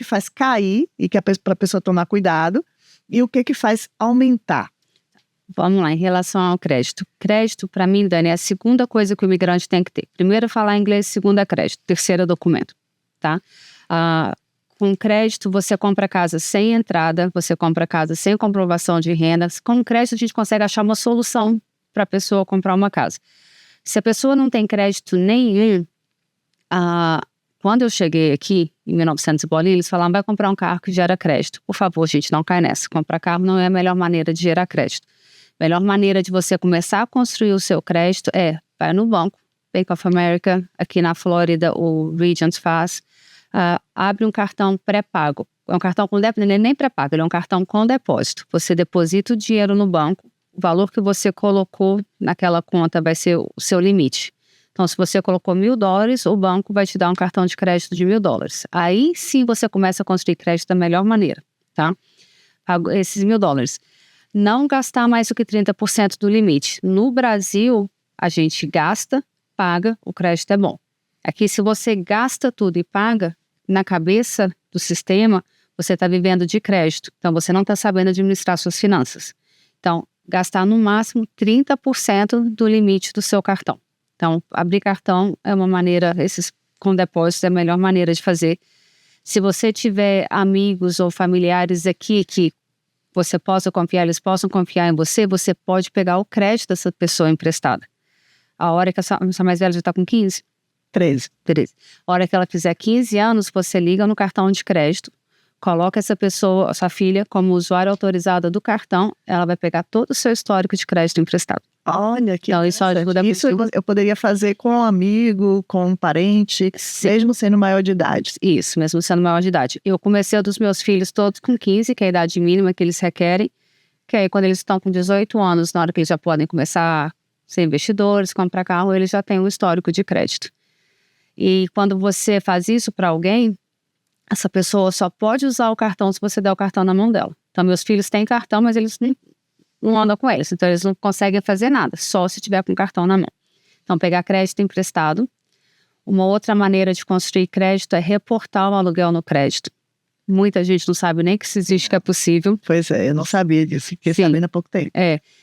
faz cair e que é para a pessoa tomar cuidado, e o que faz aumentar? Vamos lá, em relação ao crédito. Crédito, para mim, Dani, é a segunda coisa que o imigrante tem que ter. Primeiro, falar inglês, segunda, crédito. Terceira, documento, tá? Com crédito, você compra casa sem entrada, você compra casa sem comprovação de renda. Com crédito, a gente consegue achar uma solução para a pessoa comprar uma casa. Se a pessoa não tem crédito nenhum, quando eu cheguei aqui, em 1900 e bolinha, eles falaram, vai comprar um carro que gera crédito. Por favor, gente, não cai nessa. Comprar carro não é a melhor maneira de gerar crédito. A melhor maneira de você começar a construir o seu crédito é, vai no banco, Bank of America, aqui na Flórida, o Regions faz, abre um cartão pré-pago. É um cartão com depósito, ele nem pré-pago, ele é um cartão com depósito. Você deposita o dinheiro no banco, o valor que você colocou naquela conta vai ser o seu limite. Então, se você colocou $1.000, o banco vai te dar um cartão de crédito de $1.000. Aí sim você começa a construir crédito da melhor maneira, tá? Esses $1.000. Não gastar mais do que 30% do limite. No Brasil, a gente gasta, paga, o crédito é bom. Aqui, se você gasta tudo e paga, na cabeça do sistema, você está vivendo de crédito. Então, você não está sabendo administrar suas finanças. Então, gastar no máximo 30% do limite do seu cartão. Então, abrir cartão é uma maneira, esses com depósitos é a melhor maneira de fazer. Se você tiver amigos ou familiares aqui que você possa confiar, eles possam confiar em você, você pode pegar o crédito dessa pessoa emprestada. A hora que essa mais velha já está com 15? 13. A hora que ela fizer 15 anos, você liga no cartão de crédito, coloca essa pessoa, sua filha, como usuária autorizada do cartão, ela vai pegar todo o seu histórico de crédito emprestado. Olha, que então, isso ajuda isso eu poderia fazer com um amigo, com um parente, sim, mesmo sendo maior de idade. Isso, mesmo sendo maior de idade. Eu comecei a dos meus filhos todos com 15, que é a idade mínima que eles requerem, que aí quando eles estão com 18 anos, na hora que eles já podem começar a ser investidores, comprar carro, eles já têm um histórico de crédito. E quando você faz isso para alguém, essa pessoa só pode usar o cartão se você der o cartão na mão dela. Então, meus filhos têm cartão, mas eles não andam com eles. Então, eles não conseguem fazer nada, só se tiver com o cartão na mão. Então, pegar crédito emprestado. Uma outra maneira de construir crédito é reportar o aluguel no crédito. Muita gente não sabe nem que isso existe, que é possível. Pois é, eu não sabia disso, fiquei sabendo há pouco tempo.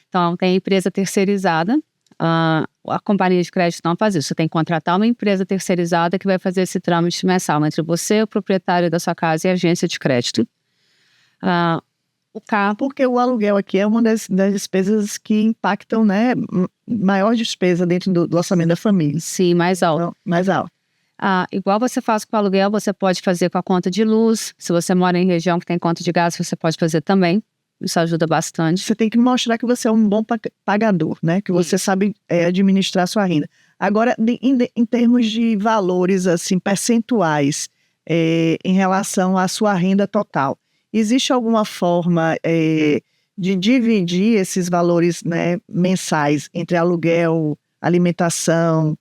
Então, tem empresa terceirizada. A companhia de crédito não faz isso. Você tem que contratar uma empresa terceirizada que vai fazer esse trâmite mensal entre você, o proprietário da sua casa e a agência de crédito. O carro... Porque o aluguel aqui é uma das despesas que impactam, né? Maior despesa dentro do orçamento da família. Sim, mais alto. Então, mais alto. Igual você faz com o aluguel, você pode fazer com a conta de luz. Se você mora em região que tem conta de gás, você pode fazer também. Isso ajuda bastante. Você tem que mostrar que você é um bom pagador, né? Que você sabe administrar a sua renda. Agora, em termos de valores, assim, percentuais, em relação à sua renda total, existe alguma forma de dividir esses valores, né, mensais entre aluguel, alimentação,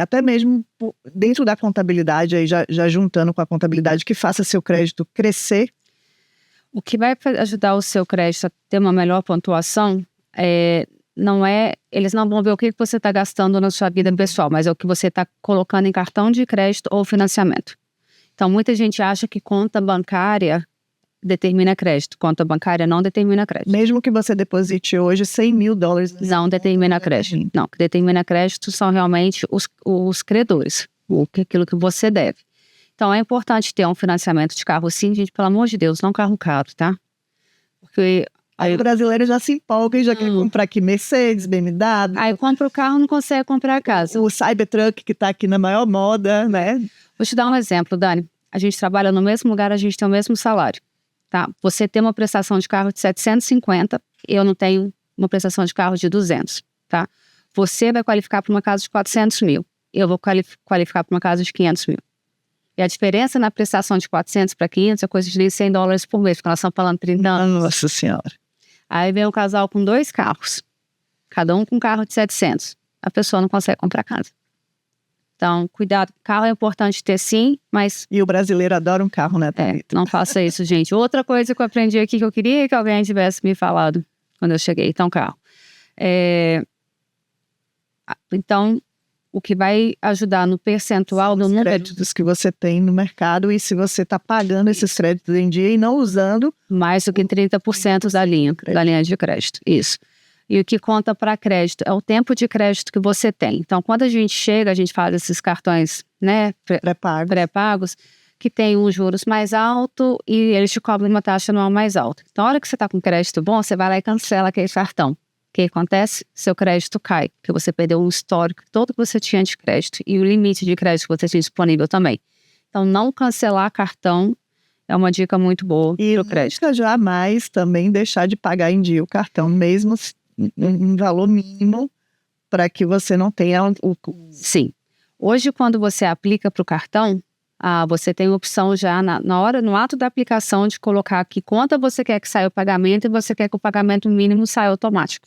até mesmo dentro da contabilidade, aí já juntando com a contabilidade, que faça seu crédito crescer? O que vai ajudar o seu crédito a ter uma melhor pontuação eles não vão ver o que você está gastando na sua vida pessoal, mas é o que você está colocando em cartão de crédito ou financiamento. Então, muita gente acha que conta bancária determina crédito. Conta bancária não determina crédito. Mesmo que você deposite hoje $100 mil. Não determina crédito. Não, o que determina crédito são realmente os credores, aquilo que você deve. Então, é importante ter um financiamento de carro, sim, gente, pelo amor de Deus, não carro caro, tá? Porque... Aí o brasileiro já se empolga e já quer comprar aqui Mercedes, BMW. Aí compra o carro e não consegue comprar a casa. O Cybertruck, que está aqui na maior moda, né? Vou te dar um exemplo, Dani. A gente trabalha no mesmo lugar, a gente tem o mesmo salário, tá? Você tem uma prestação de carro de 750, eu não tenho uma prestação de carro de 200, tá? Você vai qualificar para uma casa de 400 mil, eu vou qualificar para uma casa de 500 mil. E a diferença na prestação de 400 para 500 é coisa de nem $100 por mês, porque nós estamos falando 30 anos. Nossa Senhora. Aí vem um casal com 2 carros, cada um com um carro de 700. A pessoa não consegue comprar casa. Então, cuidado, carro é importante ter sim, mas... E o brasileiro adora um carro, né? Não faça isso, gente. Outra coisa que eu aprendi aqui que eu queria que alguém tivesse me falado quando eu cheguei, então, carro. Então, o que vai ajudar no percentual do número... créditos que você tem no mercado e se você está pagando esses créditos em dia e não usando... Mais do que 30% da linha de crédito, isso. E o que conta para crédito é o tempo de crédito que você tem. Então, quando a gente chega, a gente faz esses cartões, né, pré-pagos, que tem um juros mais alto e eles te cobram uma taxa anual mais alta. Então, a hora que você está com crédito bom, você vai lá e cancela aquele cartão. O que acontece? Seu crédito cai, porque você perdeu um histórico todo que você tinha de crédito e o limite de crédito que você tinha disponível também. Então, não cancelar cartão é uma dica muito boa E para o crédito. nunca jamais também deixar de pagar em dia o cartão, mesmo em valor mínimo, para que você não tenha Sim. Hoje, quando você aplica para o cartão, você tem a opção já na hora, no ato da aplicação, de colocar aqui quanto você quer que saia o pagamento e você quer que o pagamento mínimo saia automático.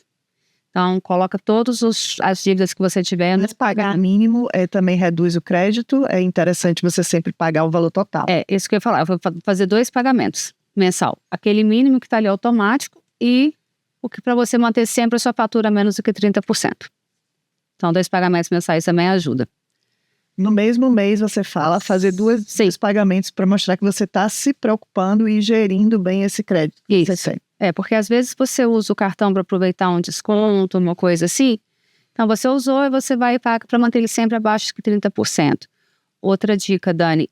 Então, coloca todas as dívidas que você tiver. Mas pagar mínimo também reduz o crédito. É interessante você sempre pagar o valor total. É, isso que eu ia falar. Eu vou fazer 2 pagamentos mensal. Aquele mínimo que está ali automático e o que para você manter sempre a sua fatura menos do que 30%. Então, 2 pagamentos mensais também ajuda. No mesmo mês você fala fazer dois pagamentos para mostrar que você está se preocupando e gerindo bem esse crédito. Isso. Porque às vezes você usa o cartão para aproveitar um desconto, uma coisa assim. Então você usou e você vai e paga para manter ele sempre abaixo de 30%. Outra dica, Dani,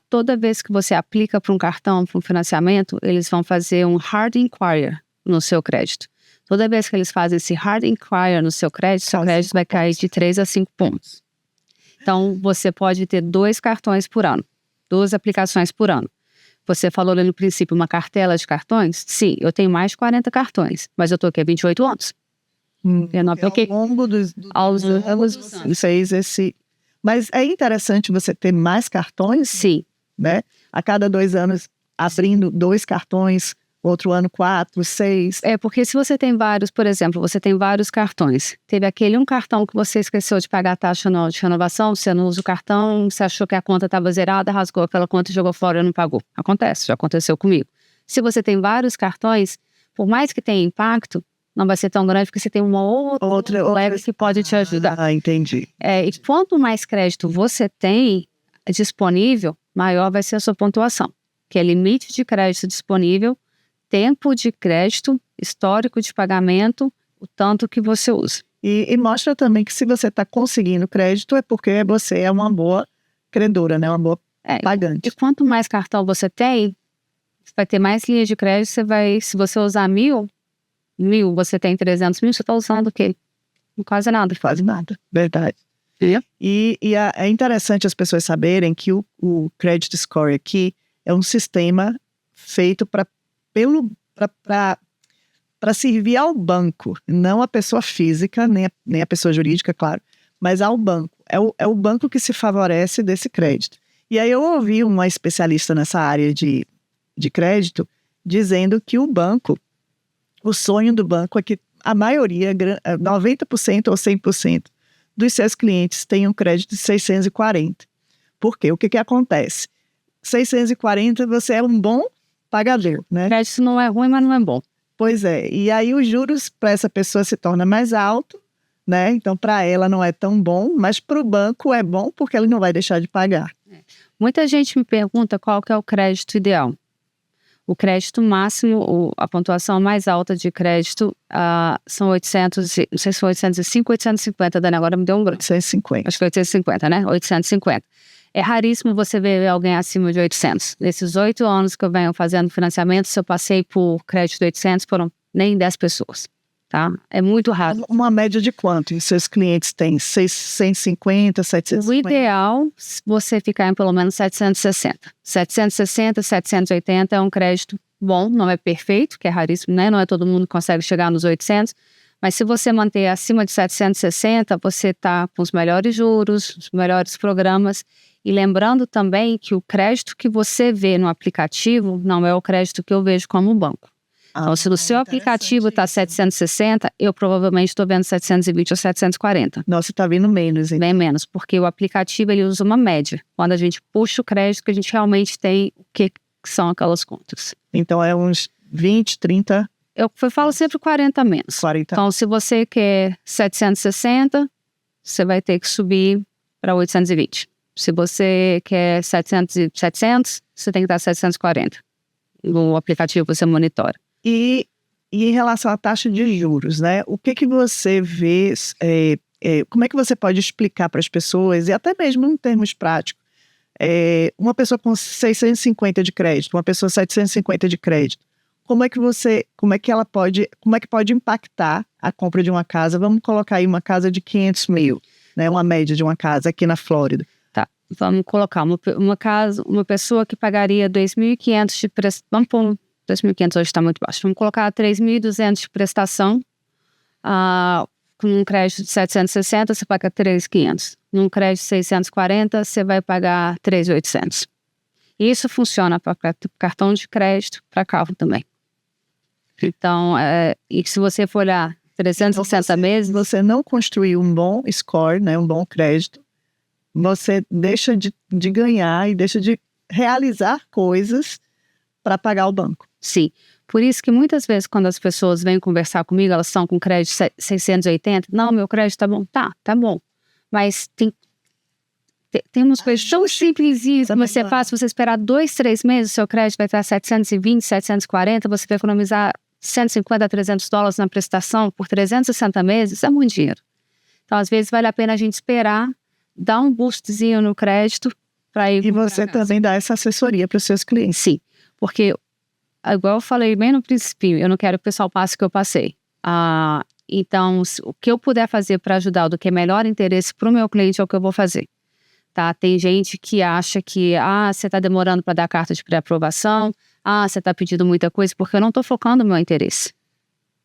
toda vez que você aplica para um cartão, para um financiamento, eles vão fazer um hard inquiry no seu crédito. Toda vez que eles fazem esse hard inquiry no seu crédito vai cair de 3 a 5 pontos. Então, você pode ter 2 cartões por ano, 2 aplicações por ano. Você falou ali no princípio uma cartela de cartões? Sim, eu tenho mais de 40 cartões, mas eu estou aqui há 28 anos. Eu não apliquei. Ao longo dos anos, você fez esse... Mas é interessante você ter mais cartões? Sim. Né? A cada 2 anos, abrindo 2 cartões, outro ano 4, 6. Porque se você tem vários, por exemplo, você tem vários cartões. Teve aquele um cartão que você esqueceu de pagar a taxa anual de renovação, você não usa o cartão, você achou que a conta estava zerada, rasgou aquela conta e jogou fora e não pagou. Acontece, já aconteceu comigo. Se você tem vários cartões, por mais que tenha impacto, não vai ser tão grande porque você tem uma outra colega que pode te ajudar. Entendi. E quanto mais crédito você tem disponível, maior vai ser a sua pontuação, que é limite de crédito disponível, tempo de crédito, histórico de pagamento, o tanto que você usa. E mostra também que se você está conseguindo crédito é porque você é uma boa credora, né? Uma boa pagante. E quanto mais cartão você tem, você vai ter mais linhas de crédito, se você usar 1.000, você tem 300 mil, você está usando o quê? Quase nada. Quase nada, verdade. E é interessante as pessoas saberem que o Credit Score aqui é um sistema feito para servir ao banco, não a pessoa física, nem a pessoa jurídica, claro, mas ao banco. É o banco que se favorece desse crédito. E aí eu ouvi uma especialista nessa área de crédito dizendo que o sonho do banco é que a maioria, 90% ou 100% dos seus clientes tenham crédito de 640. Por quê? O que acontece? 640, você é um bom pagador, né? Crédito não é ruim, mas não é bom. Pois é. E aí os juros para essa pessoa se torna mais alto, né? Então para ela não é tão bom, mas para o banco é bom porque ele não vai deixar de pagar. Muita gente me pergunta qual que é o crédito ideal. O crédito máximo, a pontuação mais alta de crédito são 800, não sei se foi 805 ou 850, Dani, agora me deu um branco. 850. Acho que foi 850, né? 850. É raríssimo você ver alguém acima de 800. Nesses 8 anos que eu venho fazendo financiamento, se eu passei por crédito de 800, foram nem 10 pessoas, tá? É muito raro. Uma média de quanto os seus clientes têm? 650, 750? O ideal, você ficar em pelo menos 760. 760, 780 é um crédito bom, não é perfeito, que é raríssimo, né? Não é todo mundo que consegue chegar nos 800, mas se você manter acima de 760, você está com os melhores juros, os melhores programas. E lembrando também que o crédito que você vê no aplicativo não é o crédito que eu vejo como banco. Então, se no seu aplicativo está 760, eu provavelmente estou vendo 720 ou 740. Nossa, está vindo menos, hein? Bem menos, porque o aplicativo ele usa uma média. Quando a gente puxa o crédito, que a gente realmente tem o que são aquelas contas. Então, é uns 20, 30... Eu falo sempre 40 menos. 40. Então, se você quer 760, você vai ter que subir para 820. Se você quer 700, você tem que estar 740. No aplicativo você monitora. E em relação à taxa de juros, né? O que você vê, como é que você pode explicar para as pessoas, e até mesmo em termos práticos, uma pessoa com 650 de crédito, uma pessoa 750 de crédito, como é que pode impactar a compra de uma casa? Vamos colocar aí uma casa de 500 mil, né? Uma média de uma casa aqui na Flórida. Tá. vamos colocar uma pessoa que pagaria 2.500 de prestação, vamos pôr 2.500 hoje está muito baixo, vamos colocar 3.200 de prestação, com um crédito de 760 você paga 3.500, num crédito de 640 você vai pagar 3.800. Isso funciona para cartão de crédito, para carro também. Então, e se você for olhar 360 meses... Você não construir um bom score, né, um bom crédito, você deixa de ganhar e deixa de realizar coisas para pagar o banco. Sim. Por isso que muitas vezes quando as pessoas vêm conversar comigo, elas estão com crédito 680. Não, meu crédito tá bom. Tá bom. Mas tem umas coisas tão simplesinhas que você faz. Se você esperar 2, 3 meses, o seu crédito vai estar 720, 740, você vai economizar 150 a 300 dólares na prestação por 360 meses, é muito dinheiro. Então, às vezes, vale a pena a gente esperar, dar um boostzinho no crédito para ir... E você também dá essa assessoria para os seus clientes. Sim, porque, igual eu falei bem no princípio, eu não quero que o pessoal passe o que eu passei. Então, o que eu puder fazer para ajudar do que é melhor interesse para o meu cliente é o que eu vou fazer. Tá? Tem gente que acha que você está demorando para dar carta de pré-aprovação, você está pedindo muita coisa, porque eu não estou focando no meu interesse.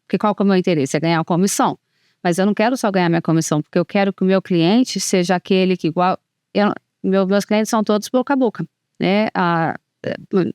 Porque qual que é o meu interesse? É ganhar a comissão. Mas eu não quero só ganhar minha comissão, porque eu quero que o meu cliente seja aquele que igual... meus clientes são todos boca a boca. Né?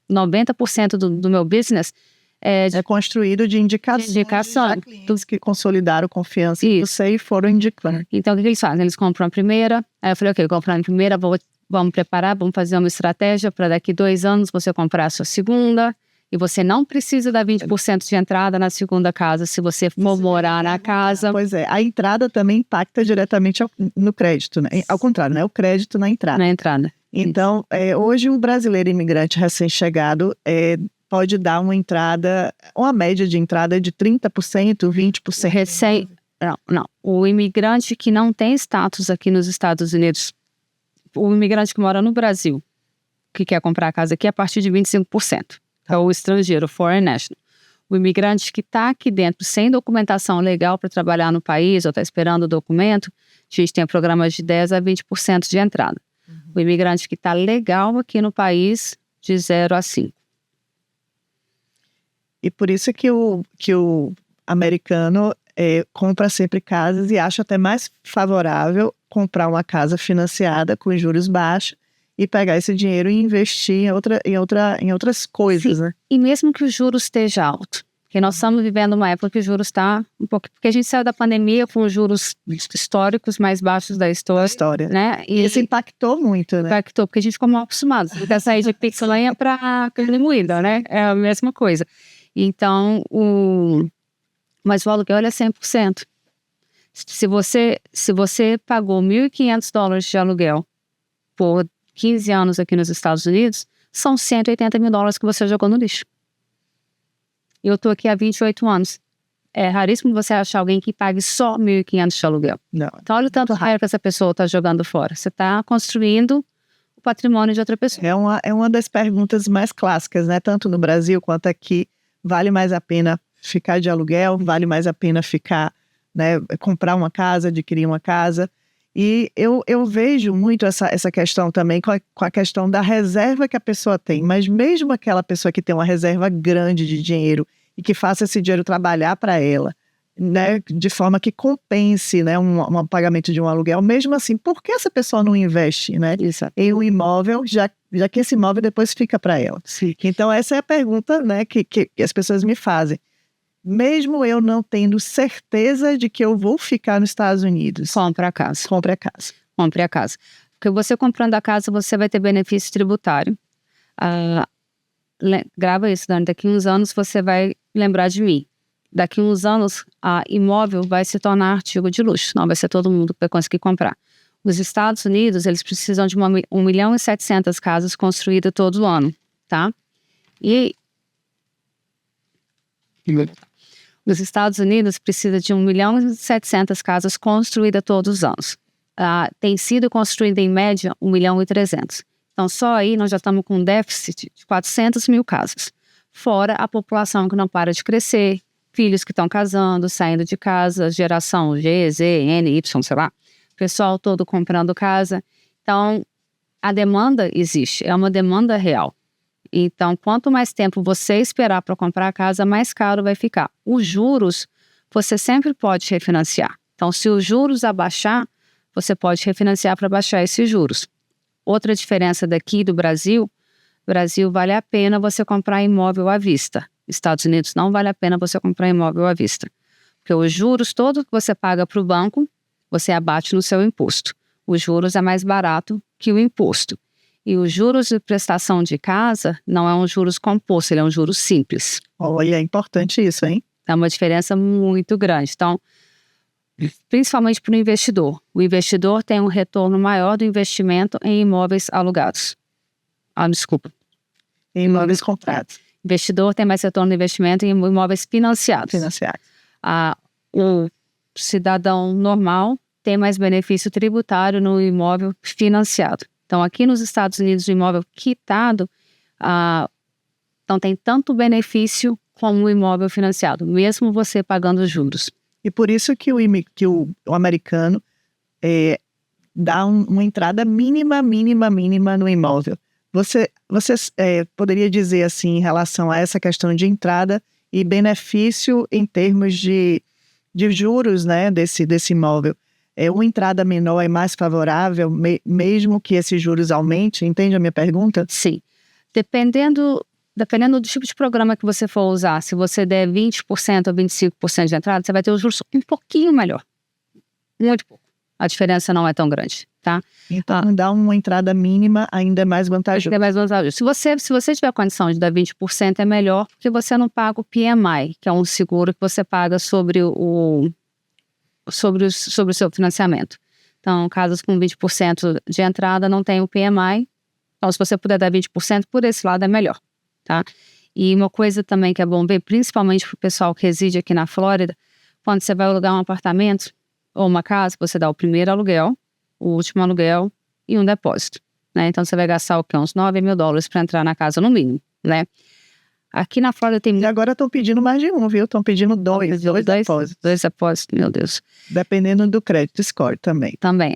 90% do meu business é construído de indicação. De clientes que consolidaram confiança em você e foram indicando. Então, o que eles fazem? Eles compram a primeira, aí eu falei, ok, comprando a primeira, vamos preparar, vamos fazer uma estratégia para daqui 2 anos você comprar a sua segunda, e você não precisa dar 20% de entrada na segunda casa se você for morar na casa. Pois é, a entrada também impacta diretamente no crédito, né? Ao contrário, né? O crédito na entrada. Na entrada. Então, hoje um brasileiro imigrante recém-chegado pode dar uma média de entrada de 30%, 20%. Não. O imigrante que não tem status aqui nos Estados Unidos, o imigrante que mora no Brasil, que quer comprar a casa aqui, é a partir de 25%. É o estrangeiro, foreign national. O imigrante que está aqui dentro sem documentação legal para trabalhar no país ou está esperando o documento, a gente tem programas de 10% a 20% de entrada. O imigrante que está legal aqui no país, de 0 a 5%. E por isso que o americano compra sempre casas e acha até mais favorável comprar uma casa financiada com juros baixos e pegar esse dinheiro e investir em outras coisas. Sim. Né? E mesmo que o juros esteja alto, porque nós estamos vivendo uma época que o juros está um pouco... Porque a gente saiu da pandemia com os juros históricos mais baixos da história. Né? E isso impactou muito, né? Impactou, porque a gente ficou mal acostumado. Você quer sair de picanha para carne moída, né? É a mesma coisa. Então, mas o aluguel é 100%. Se você pagou $1.500 de aluguel por 15 anos aqui nos Estados Unidos, são $180 mil que você jogou no lixo. Eu estou aqui há 28 anos. É raríssimo você achar alguém que pague só $1.500 de aluguel. Não. Então, olha o tanto dinheiro que essa pessoa está jogando fora. Você está construindo o patrimônio de outra pessoa. É uma das perguntas mais clássicas, né? Tanto no Brasil quanto aqui. Vale mais a pena ficar de aluguel? Vale mais a pena ficar, né, comprar uma casa, adquirir uma casa? E eu vejo muito essa questão também com a questão da reserva que a pessoa tem. Mas mesmo aquela pessoa que tem uma reserva grande de dinheiro e que faça esse dinheiro trabalhar para ela, né, de forma que compense, né, um pagamento de um aluguel, mesmo assim, por que essa pessoa não investe, né, em um imóvel, já que esse imóvel depois fica para ela? Sim. Então, essa é a pergunta, né, que as pessoas me fazem. Mesmo eu não tendo certeza de que eu vou ficar nos Estados Unidos. Compre a casa. Compre a casa. Compre a casa. Porque você comprando a casa, você vai ter benefício tributário. Grava isso, Dani. Daqui a uns anos você vai lembrar de mim. Daqui a uns anos, a imóvel vai se tornar artigo de luxo. Não vai ser todo mundo que vai conseguir comprar. Os Estados Unidos, eles precisam de 1.700.000 casas construídas todo ano, tá? E os Estados Unidos precisam de 1.700.000 casas construídas todos os anos. Tem sido construída em média 1.300.000. Então, só aí nós já estamos com um déficit de 400.000 casas. Fora a população que não para de crescer, filhos que estão casando, saindo de casa, geração G, Z, N, Y, sei lá. Pessoal todo comprando casa. Então, a demanda existe, é uma demanda real. Então, quanto mais tempo você esperar para comprar a casa, mais caro vai ficar. Os juros, você sempre pode refinanciar. Então, se os juros abaixar, você pode refinanciar para baixar esses juros. Outra diferença daqui do Brasil vale a pena você comprar imóvel à vista. Estados Unidos não vale a pena você comprar imóvel à vista. Porque os juros, todo que você paga para o banco, você abate no seu imposto. Os juros é mais barato que o imposto. E os juros de prestação de casa não é um juros composto, ele é um juros simples. Olha, é importante isso, hein? É uma diferença muito grande. Então, principalmente para o investidor. O investidor tem um retorno maior do investimento em imóveis alugados. Em imóveis comprados. Investidor tem mais retorno do investimento em imóveis financiados. O cidadão normal tem mais benefício tributário no imóvel financiado. Então, aqui nos Estados Unidos, o imóvel quitado não tem tanto benefício como o imóvel financiado, mesmo você pagando os juros. E por isso que o americano dá uma entrada mínima no imóvel. Você poderia dizer assim, em relação a essa questão de entrada e benefício em termos de juros, né, desse imóvel. Uma entrada menor é mais favorável, mesmo que esses juros aumentem? Entende a minha pergunta? Sim. Dependendo do tipo de programa que você for usar, se você der 20% ou 25% de entrada, você vai ter os juros um pouquinho melhor. Muito pouco. A diferença não é tão grande, tá? Então, dar uma entrada mínima ainda é mais vantajoso. É mais vantajoso. Se você tiver condição de dar 20%, é melhor, porque você não paga o PMI, que é um seguro que você paga sobre o seu financiamento. Então, casas com 20% de entrada não tem o PMI. Então, se você puder dar 20%, por esse lado é melhor, tá? E uma coisa também que é bom ver, principalmente para o pessoal que reside aqui na Flórida, quando você vai alugar um apartamento ou uma casa, você dá o primeiro aluguel, o último aluguel e um depósito, né? Então, você vai gastar o quê? Uns $9.000 para entrar na casa no mínimo, né? Aqui na Flórida tem... E agora estão pedindo mais de um, viu? Estão pedindo dois depósitos. 2 depósitos, meu Deus. Dependendo do crédito score também. Também,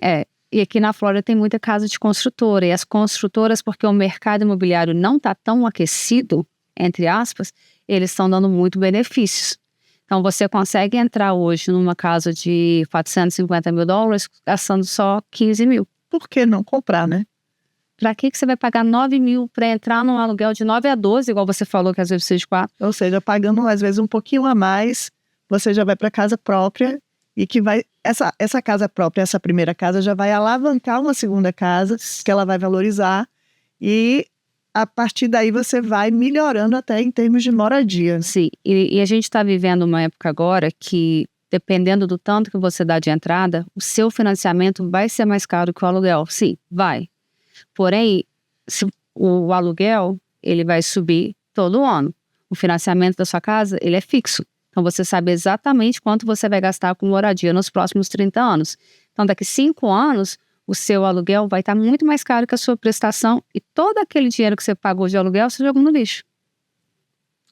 E aqui na Flórida tem muita casa de construtora. E as construtoras, porque o mercado imobiliário não está tão aquecido, entre aspas, eles estão dando muito benefícios. Então, você consegue entrar hoje numa casa de $450.000 gastando só $15.000. Por que não comprar, né? Pra que você vai pagar $9.000 para entrar num aluguel de 9 a 12, igual você falou que às vezes precisa de 4? Ou seja, pagando às vezes um pouquinho a mais, você já vai para casa própria e que vai... Essa casa própria, essa primeira casa, já vai alavancar uma segunda casa, que ela vai valorizar, e a partir daí você vai melhorando até em termos de moradia. Sim, e a gente está vivendo uma época agora que, dependendo do tanto que você dá de entrada, o seu financiamento vai ser mais caro que o aluguel. Sim, vai. Porém, o aluguel, ele vai subir todo ano. O financiamento da sua casa, ele é fixo. Então, você sabe exatamente quanto você vai gastar com moradia nos próximos 30 anos. Então, daqui 5 anos, o seu aluguel vai estar muito mais caro que a sua prestação e todo aquele dinheiro que você pagou de aluguel, você jogou no lixo.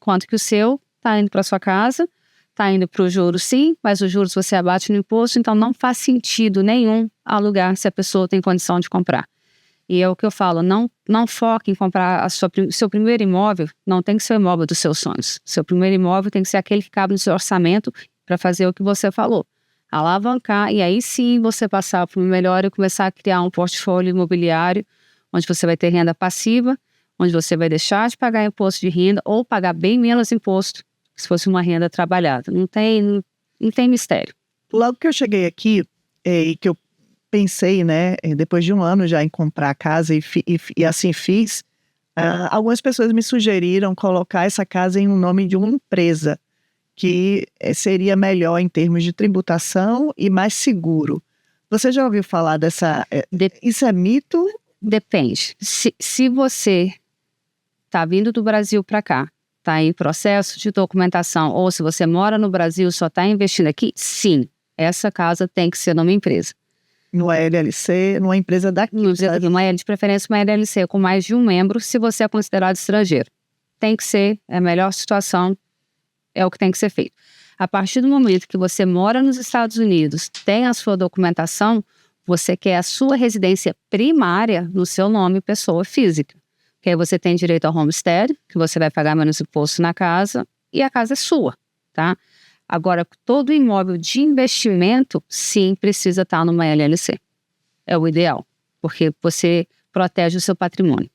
Quanto que o seu está indo para sua casa, está indo para o juros sim, mas os juros você abate no imposto, então não faz sentido nenhum alugar se a pessoa tem condição de comprar. E é o que eu falo, não foque em comprar seu primeiro imóvel, não tem que ser o imóvel dos seus sonhos. Seu primeiro imóvel tem que ser aquele que cabe no seu orçamento para fazer o que você falou. Alavancar, e aí sim você passar para o melhor e começar a criar um portfólio imobiliário, onde você vai ter renda passiva, onde você vai deixar de pagar imposto de renda ou pagar bem menos imposto, se fosse uma renda trabalhada. Não tem mistério. Logo que eu cheguei aqui, e que eu pensei, né, depois de um ano já em comprar a casa e assim fiz, algumas pessoas me sugeriram colocar essa casa em um nome de uma empresa, que seria melhor em termos de tributação e mais seguro. Você já ouviu falar dessa... Isso é mito? Depende. Se você está vindo do Brasil para cá, está em processo de documentação, ou se você mora no Brasil e só está investindo aqui, sim, essa casa tem que ser numa empresa. No LLC, numa empresa daqui. De preferência uma LLC com mais de um membro, se você é considerado estrangeiro. Tem que ser, é a melhor situação, é o que tem que ser feito. A partir do momento que você mora nos Estados Unidos, tem a sua documentação, você quer a sua residência primária no seu nome, pessoa física. Que aí você tem direito ao homestead, que você vai pagar menos imposto na casa, e a casa é sua, tá? Agora, todo imóvel de investimento, sim, precisa estar numa LLC. É o ideal, porque você protege o seu patrimônio.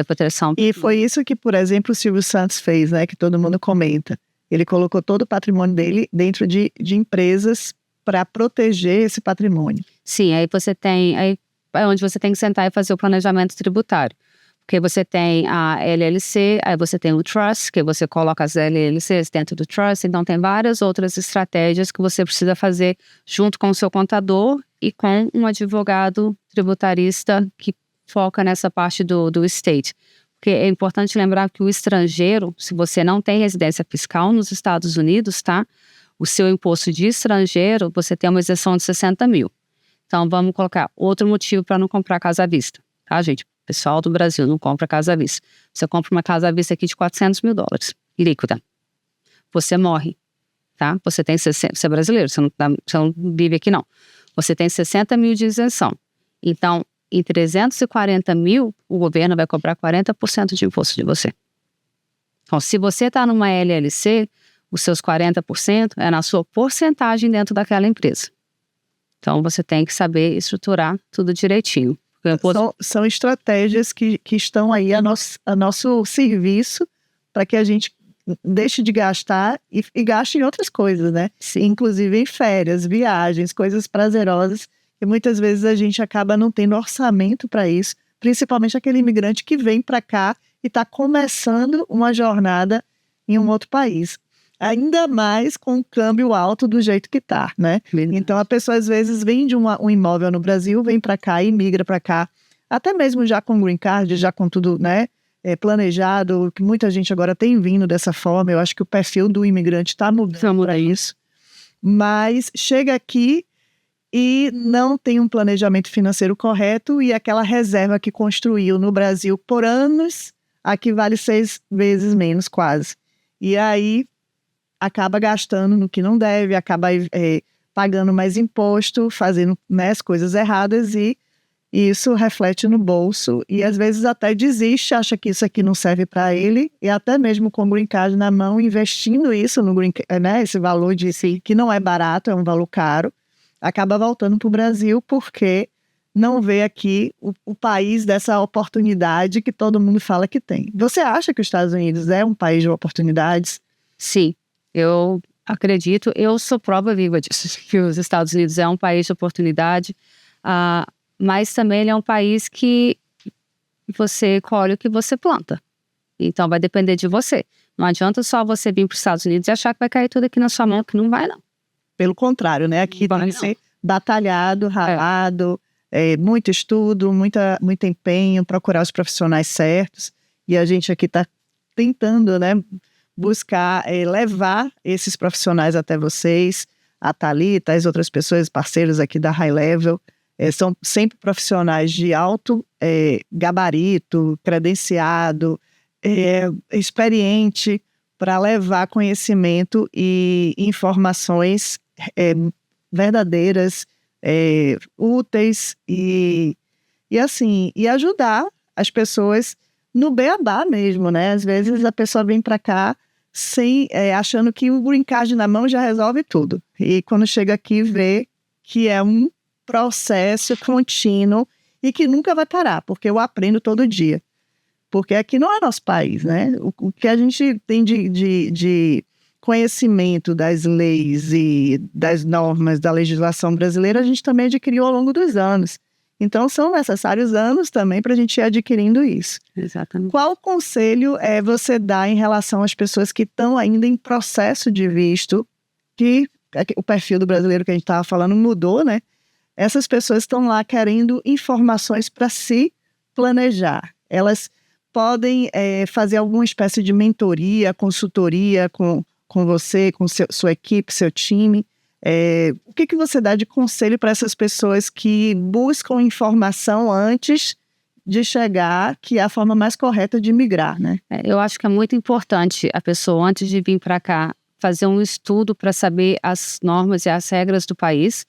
Proteção. E foi isso que, por exemplo, o Silvio Santos fez, né? Que todo mundo comenta. Ele colocou todo o patrimônio dele dentro de empresas para proteger esse patrimônio. Sim, aí você tem... Aí é onde você tem que sentar e fazer o planejamento tributário. Porque você tem a LLC, aí você tem o trust, que você coloca as LLCs dentro do trust. Então, tem várias outras estratégias que você precisa fazer junto com o seu contador e com um advogado tributarista que foca nessa parte do estate. Porque é importante lembrar que o estrangeiro, se você não tem residência fiscal nos Estados Unidos, tá? O seu imposto de estrangeiro, você tem uma isenção de 60 mil. Então, vamos colocar outro motivo para não comprar casa à vista, tá, gente? Pessoal do Brasil não compra casa à vista. Você compra uma casa à vista aqui de 400 mil dólares, líquida. Você morre, tá? Você é brasileiro, você não vive aqui não. Você tem 60 mil de isenção. Então, em 340 mil, o governo vai cobrar 40% de imposto de você. Então, se você está numa LLC, os seus 40% é na sua porcentagem dentro daquela empresa. Então, você tem que saber estruturar tudo direitinho. São estratégias que estão aí a nosso serviço para que a gente deixe de gastar e gaste em outras coisas, né? Sim. Inclusive em férias, viagens, coisas prazerosas, que muitas vezes a gente acaba não tendo orçamento para isso, principalmente aquele imigrante que vem para cá e está começando uma jornada em um outro país. Ainda mais com o câmbio alto do jeito que está, né? Então a pessoa às vezes vende um imóvel no Brasil, vem para cá e migra para cá, até mesmo já com green card, já com tudo, né, planejado, que muita gente agora tem vindo dessa forma. Eu acho que o perfil do imigrante está mudando para isso. Mas chega aqui e não tem um planejamento financeiro correto e aquela reserva que construiu no Brasil por anos, aqui vale 6 vezes menos quase. E aí acaba gastando no que não deve, acaba pagando mais imposto, fazendo, né, as coisas erradas e isso reflete no bolso e às vezes até desiste, acha que isso aqui não serve para ele e até mesmo com o green card na mão, investindo isso no green card, né, esse valor que não é barato, é um valor caro, acaba voltando para o Brasil porque não vê aqui o país dessa oportunidade que todo mundo fala que tem. Você acha que os Estados Unidos é um país de oportunidades? Sim. Eu acredito, eu sou prova viva disso, que os Estados Unidos é um país de oportunidade, mas também ele é um país que você colhe o que você planta. Então vai depender de você. Não adianta só você vir para os Estados Unidos e achar que vai cair tudo aqui na sua mão, que não vai não. Pelo contrário, né? Aqui tem que ser batalhado, ralado, muito estudo, muito empenho, procurar os profissionais certos. E a gente aqui está tentando, né, buscar levar esses profissionais até vocês, a Thalita, as outras pessoas, parceiros aqui da High Level, são sempre profissionais de alto gabarito, credenciado, experiente, para levar conhecimento e informações verdadeiras, úteis e ajudar as pessoas no beabá mesmo, né? Às vezes a pessoa vem para cá achando que o green card na mão já resolve tudo. E quando chega aqui vê que é um processo contínuo e que nunca vai parar, porque eu aprendo todo dia. Porque aqui não é nosso país, né? O que a gente tem de conhecimento das leis e das normas da legislação brasileira, a gente também adquiriu ao longo dos anos. Então, são necessários anos também para a gente ir adquirindo isso. Exatamente. Qual conselho você dá em relação às pessoas que estão ainda em processo de visto, que o perfil do brasileiro que a gente estava falando mudou, né? Essas pessoas estão lá querendo informações para se planejar. Elas podem fazer alguma espécie de mentoria, consultoria com você, com sua equipe, seu time. O que você dá de conselho para essas pessoas que buscam informação antes de chegar, que é a forma mais correta de migrar, né? Eu acho que é muito importante a pessoa, antes de vir para cá, fazer um estudo para saber as normas e as regras do país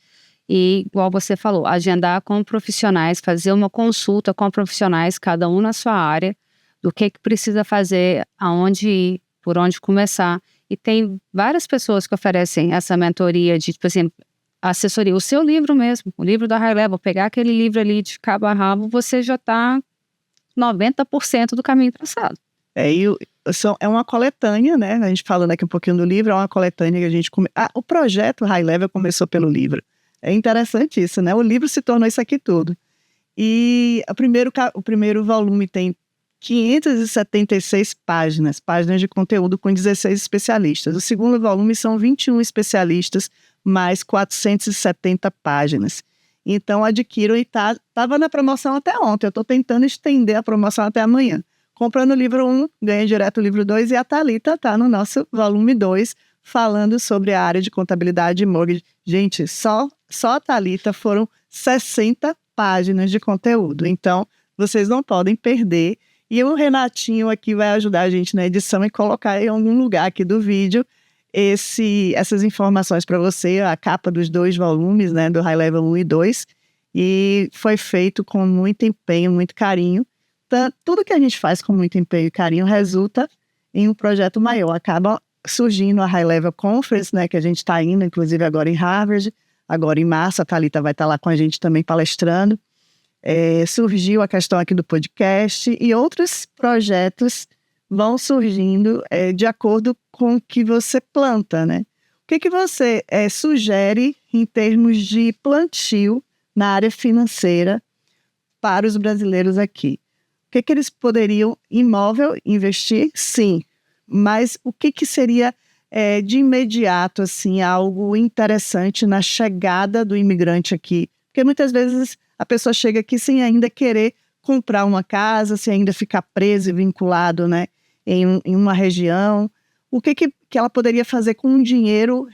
E, igual você falou, agendar com profissionais, fazer uma consulta com profissionais, cada um na sua área, do que precisa fazer, aonde ir, por onde começar. E tem várias pessoas que oferecem essa mentoria de, tipo assim, assessoria. O seu livro mesmo, o livro da High Level, pegar aquele livro ali de cabo a rabo, você já está 90% do caminho traçado. É uma coletânea, né? A gente falando aqui um pouquinho do livro, é uma coletânea que a gente... o projeto High Level começou pelo livro. É interessante isso, né? O livro se tornou isso aqui tudo. E o primeiro volume tem 576 páginas de conteúdo com 16 especialistas. O segundo volume são 21 especialistas, mais 470 páginas. Então, adquiram e estava na promoção até ontem. Eu estou tentando estender a promoção até amanhã. Comprando o livro 1, ganha direto o livro 2 e a Thalita está no nosso volume 2, falando sobre a área de contabilidade e mortgage. Gente, só a Thalita foram 60 páginas de conteúdo. Então, vocês não podem perder. E o Renatinho aqui vai ajudar a gente na edição e colocar em algum lugar aqui do vídeo essas informações para você, a capa dos 2 volumes, né, do High Level 1 e 2. E foi feito com muito empenho, muito carinho. Tudo que a gente faz com muito empenho e carinho resulta em um projeto maior. Acaba surgindo a High Level Conference, né, que a gente está indo, inclusive agora em Harvard. Agora em março, a Thalita vai estar lá com a gente também palestrando. Surgiu a questão aqui do podcast e outros projetos vão surgindo de acordo com o que você planta, né? O que você sugere em termos de plantio na área financeira para os brasileiros aqui? O que eles poderiam, imóvel, investir? Sim, mas o que seria de imediato, assim, algo interessante na chegada do imigrante aqui? Porque muitas vezes a pessoa chega aqui sem ainda querer comprar uma casa, sem ainda ficar preso e vinculado, né, em uma região. O que ela poderia fazer com o dinheiro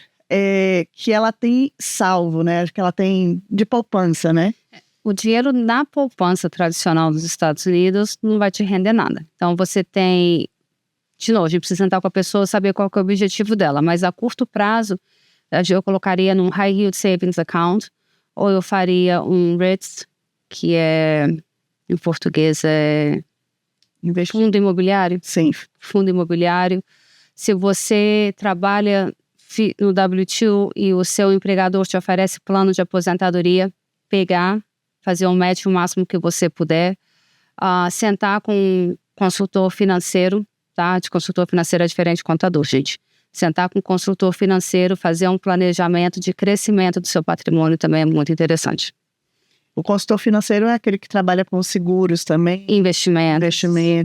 que ela tem salvo, né, que ela tem de poupança, né? O dinheiro na poupança tradicional dos Estados Unidos não vai te render nada. Então, você tem... De novo, a gente precisa sentar com a pessoa, saber qual que é o objetivo dela. Mas a curto prazo, eu colocaria num High Yield Savings Account, ou eu faria um REITs, que em português fundo imobiliário. Sim. Fundo imobiliário. Se você trabalha no W2 e o seu empregador te oferece plano de aposentadoria, fazer um match o máximo que você puder, sentar com um consultor financeiro, tá? De consultor financeiro é diferente de contador, gente. Sentar com um consultor financeiro, fazer um planejamento de crescimento do seu patrimônio também é muito interessante. O consultor financeiro é aquele que trabalha com seguros também. Investimentos.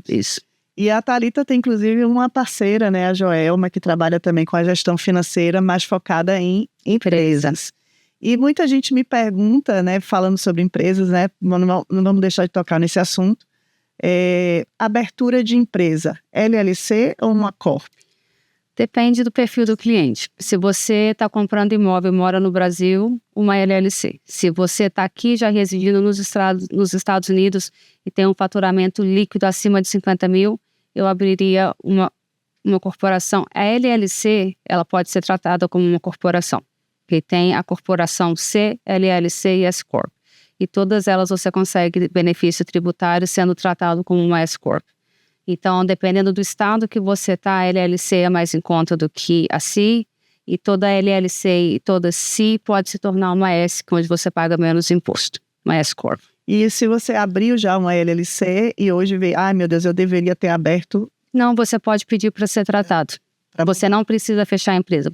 Isso. E a Thalita tem, inclusive, uma parceira, né, a Joelma, que trabalha também com a gestão financeira, mais focada em empresas. E muita gente me pergunta, né, falando sobre empresas, né, não vamos deixar de tocar nesse assunto, abertura de empresa, LLC ou uma Corp? Depende do perfil do cliente. Se você está comprando imóvel e mora no Brasil, uma LLC. Se você está aqui já residindo nos Estados Unidos e tem um faturamento líquido acima de 50 mil, eu abriria uma corporação. A LLC, ela pode ser tratada como uma corporação. Que tem a corporação C, LLC e S-Corp. E todas elas você consegue benefício tributário sendo tratado como uma S-Corp. Então, dependendo do estado que você está, a LLC é mais em conta do que a C, e toda LLC e toda C pode se tornar uma S, onde você paga menos imposto, uma S-Corp. E se você abriu já uma LLC e hoje vê, meu Deus, eu deveria ter aberto... Não, você pode pedir para ser tratado. Você não precisa fechar a empresa,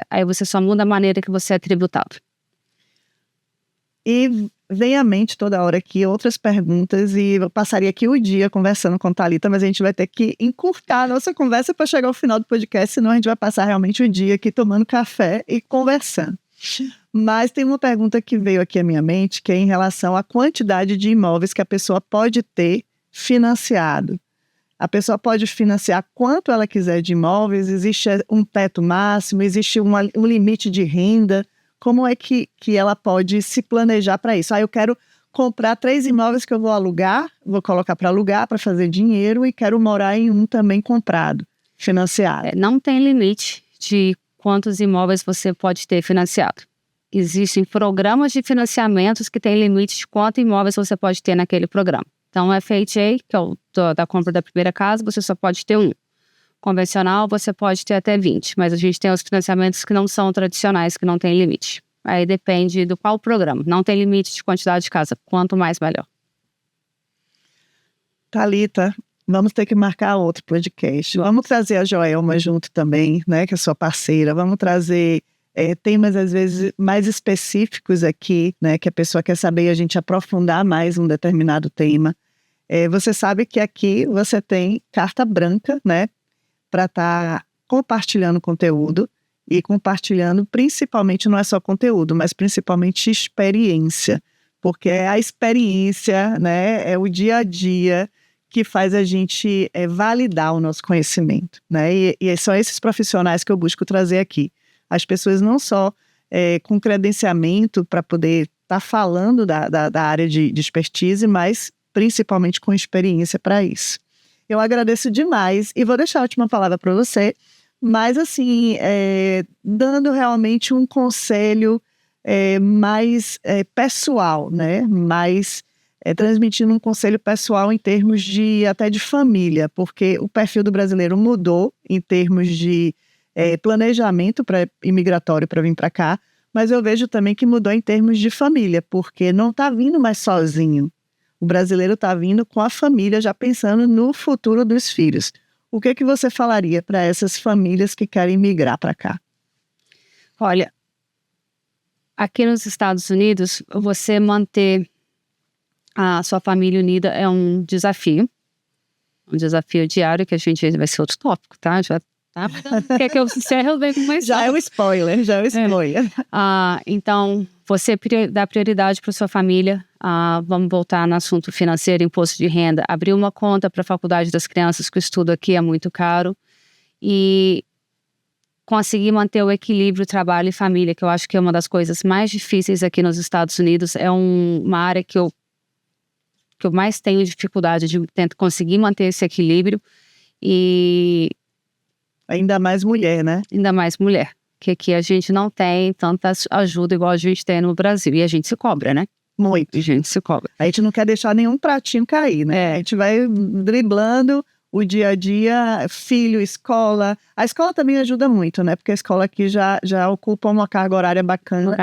aí você só muda a maneira que você é tributado. E vem à mente toda hora aqui outras perguntas e eu passaria aqui o dia conversando com a Thalita, mas a gente vai ter que encurtar a nossa conversa para chegar ao final do podcast, senão a gente vai passar realmente o dia aqui tomando café e conversando. Mas tem uma pergunta que veio aqui à minha mente, que é em relação à quantidade de imóveis que a pessoa pode ter financiado. A pessoa pode financiar quanto ela quiser de imóveis, existe um teto máximo, existe um limite de renda. Como é que ela pode se planejar para isso? Eu quero comprar 3 imóveis que eu vou alugar, vou colocar para alugar, para fazer dinheiro e quero morar em um também comprado, financiado. Não tem limite de quantos imóveis você pode ter financiado. existem programas de financiamentos que têm limite de quanto imóveis você pode ter naquele programa. Então, o FHA, que é o da compra da primeira casa, você só pode ter 1. Convencional, você pode ter até 20, mas a gente tem os financiamentos que não são tradicionais, que não tem limite. Aí depende do qual programa. Não tem limite de quantidade de casa. Quanto mais, melhor. Thalita, vamos ter que marcar outro podcast. Vamos trazer a Joelma junto também, né, que é sua parceira. Vamos trazer temas, às vezes, mais específicos aqui, né, que a pessoa quer saber e a gente aprofundar mais um determinado tema. Você sabe que aqui você tem carta branca, né, para estar compartilhando conteúdo e compartilhando principalmente, não é só conteúdo, mas principalmente experiência, porque é a experiência, né, é o dia a dia que faz a gente validar o nosso conhecimento, né, e são esses profissionais que eu busco trazer aqui. As pessoas não só com credenciamento para poder estar falando da área de expertise, mas principalmente com experiência para isso. Eu agradeço demais e vou deixar a última palavra para você, mas assim, dando realmente um conselho mais pessoal, né? Mais transmitindo um conselho pessoal em termos até de família, porque o perfil do brasileiro mudou em termos de planejamento imigratório para vir para cá, mas eu vejo também que mudou em termos de família, porque não está vindo mais sozinho. O brasileiro está vindo com a família, já pensando no futuro dos filhos. O que você falaria para essas famílias que querem migrar para cá? Olha, aqui nos Estados Unidos, você manter a sua família unida é um desafio diário, que a gente vai ser outro tópico, tá? Já tá. Quer que eu encerre, eu venho com mais. Já é o spoiler. Então, você dá prioridade para sua família. Vamos voltar no assunto financeiro, imposto de renda. Abrir uma conta para a faculdade das crianças, que o estudo aqui é muito caro. E conseguir manter o equilíbrio trabalho e família, que eu acho que é uma das coisas mais difíceis aqui nos Estados Unidos. É uma área que eu mais tenho dificuldade de conseguir manter esse equilíbrio. E ainda mais mulher, né? Ainda mais mulher. Que aqui a gente não tem tanta ajuda igual a gente tem no Brasil. E a gente se cobra, né? Muito. A gente se cobra. A gente não quer deixar nenhum pratinho cair, né? A gente vai driblando o dia a dia, filho, escola. A escola também ajuda muito, né? Porque a escola aqui já ocupa uma carga horária bacana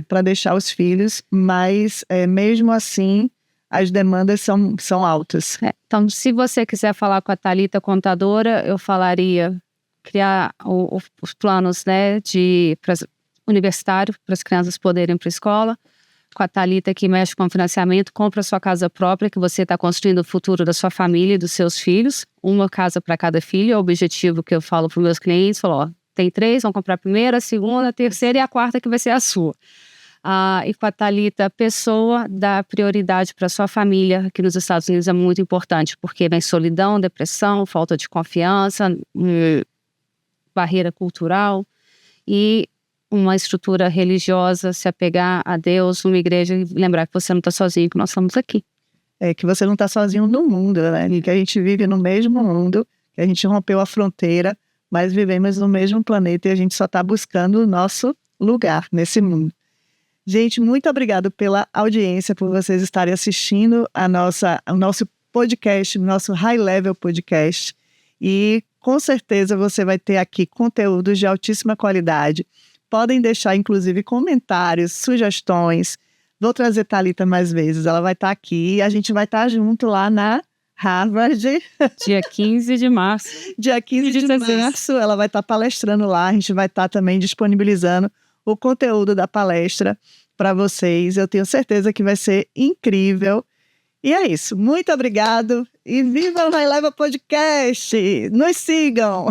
para deixar os filhos. Mas, mesmo assim, as demandas são altas. Então, se você quiser falar com a Thalita, contadora, eu falaria criar os planos, né, universitário, para as crianças poderem ir para a escola. Com a Thalita, que mexe com financiamento, compra sua casa própria, que você está construindo o futuro da sua família e dos seus filhos. Uma casa para cada filho, é o objetivo que eu falo para os meus clientes. Falo, tem 3, vão comprar a primeira, a segunda, a terceira e a quarta que vai ser a sua. E com a Thalita, pessoa, dá prioridade para sua família. Aqui nos Estados Unidos é muito importante, porque vem solidão, depressão, falta de confiança, barreira cultural e uma estrutura religiosa, se apegar a Deus, uma igreja, e lembrar que você não está sozinho, que nós estamos aqui. Que você não está sozinho no mundo, né? Que a gente vive no mesmo mundo, que a gente rompeu a fronteira, mas vivemos no mesmo planeta e a gente só está buscando o nosso lugar nesse mundo. Gente, muito obrigado pela audiência, por vocês estarem assistindo o nosso podcast, o nosso High Level Podcast. E com certeza você vai ter aqui conteúdos de altíssima qualidade. Podem deixar, inclusive, comentários, sugestões. Vou trazer Thalita mais vezes, ela vai estar aqui e a gente vai estar junto lá na Harvard. Dia 15 de março. Dia 15 de março, ela vai estar palestrando lá. A gente vai estar também disponibilizando o conteúdo da palestra para vocês. Eu tenho certeza que vai ser incrível. E é isso. Muito obrigado e viva o High Level Podcast! Nos sigam!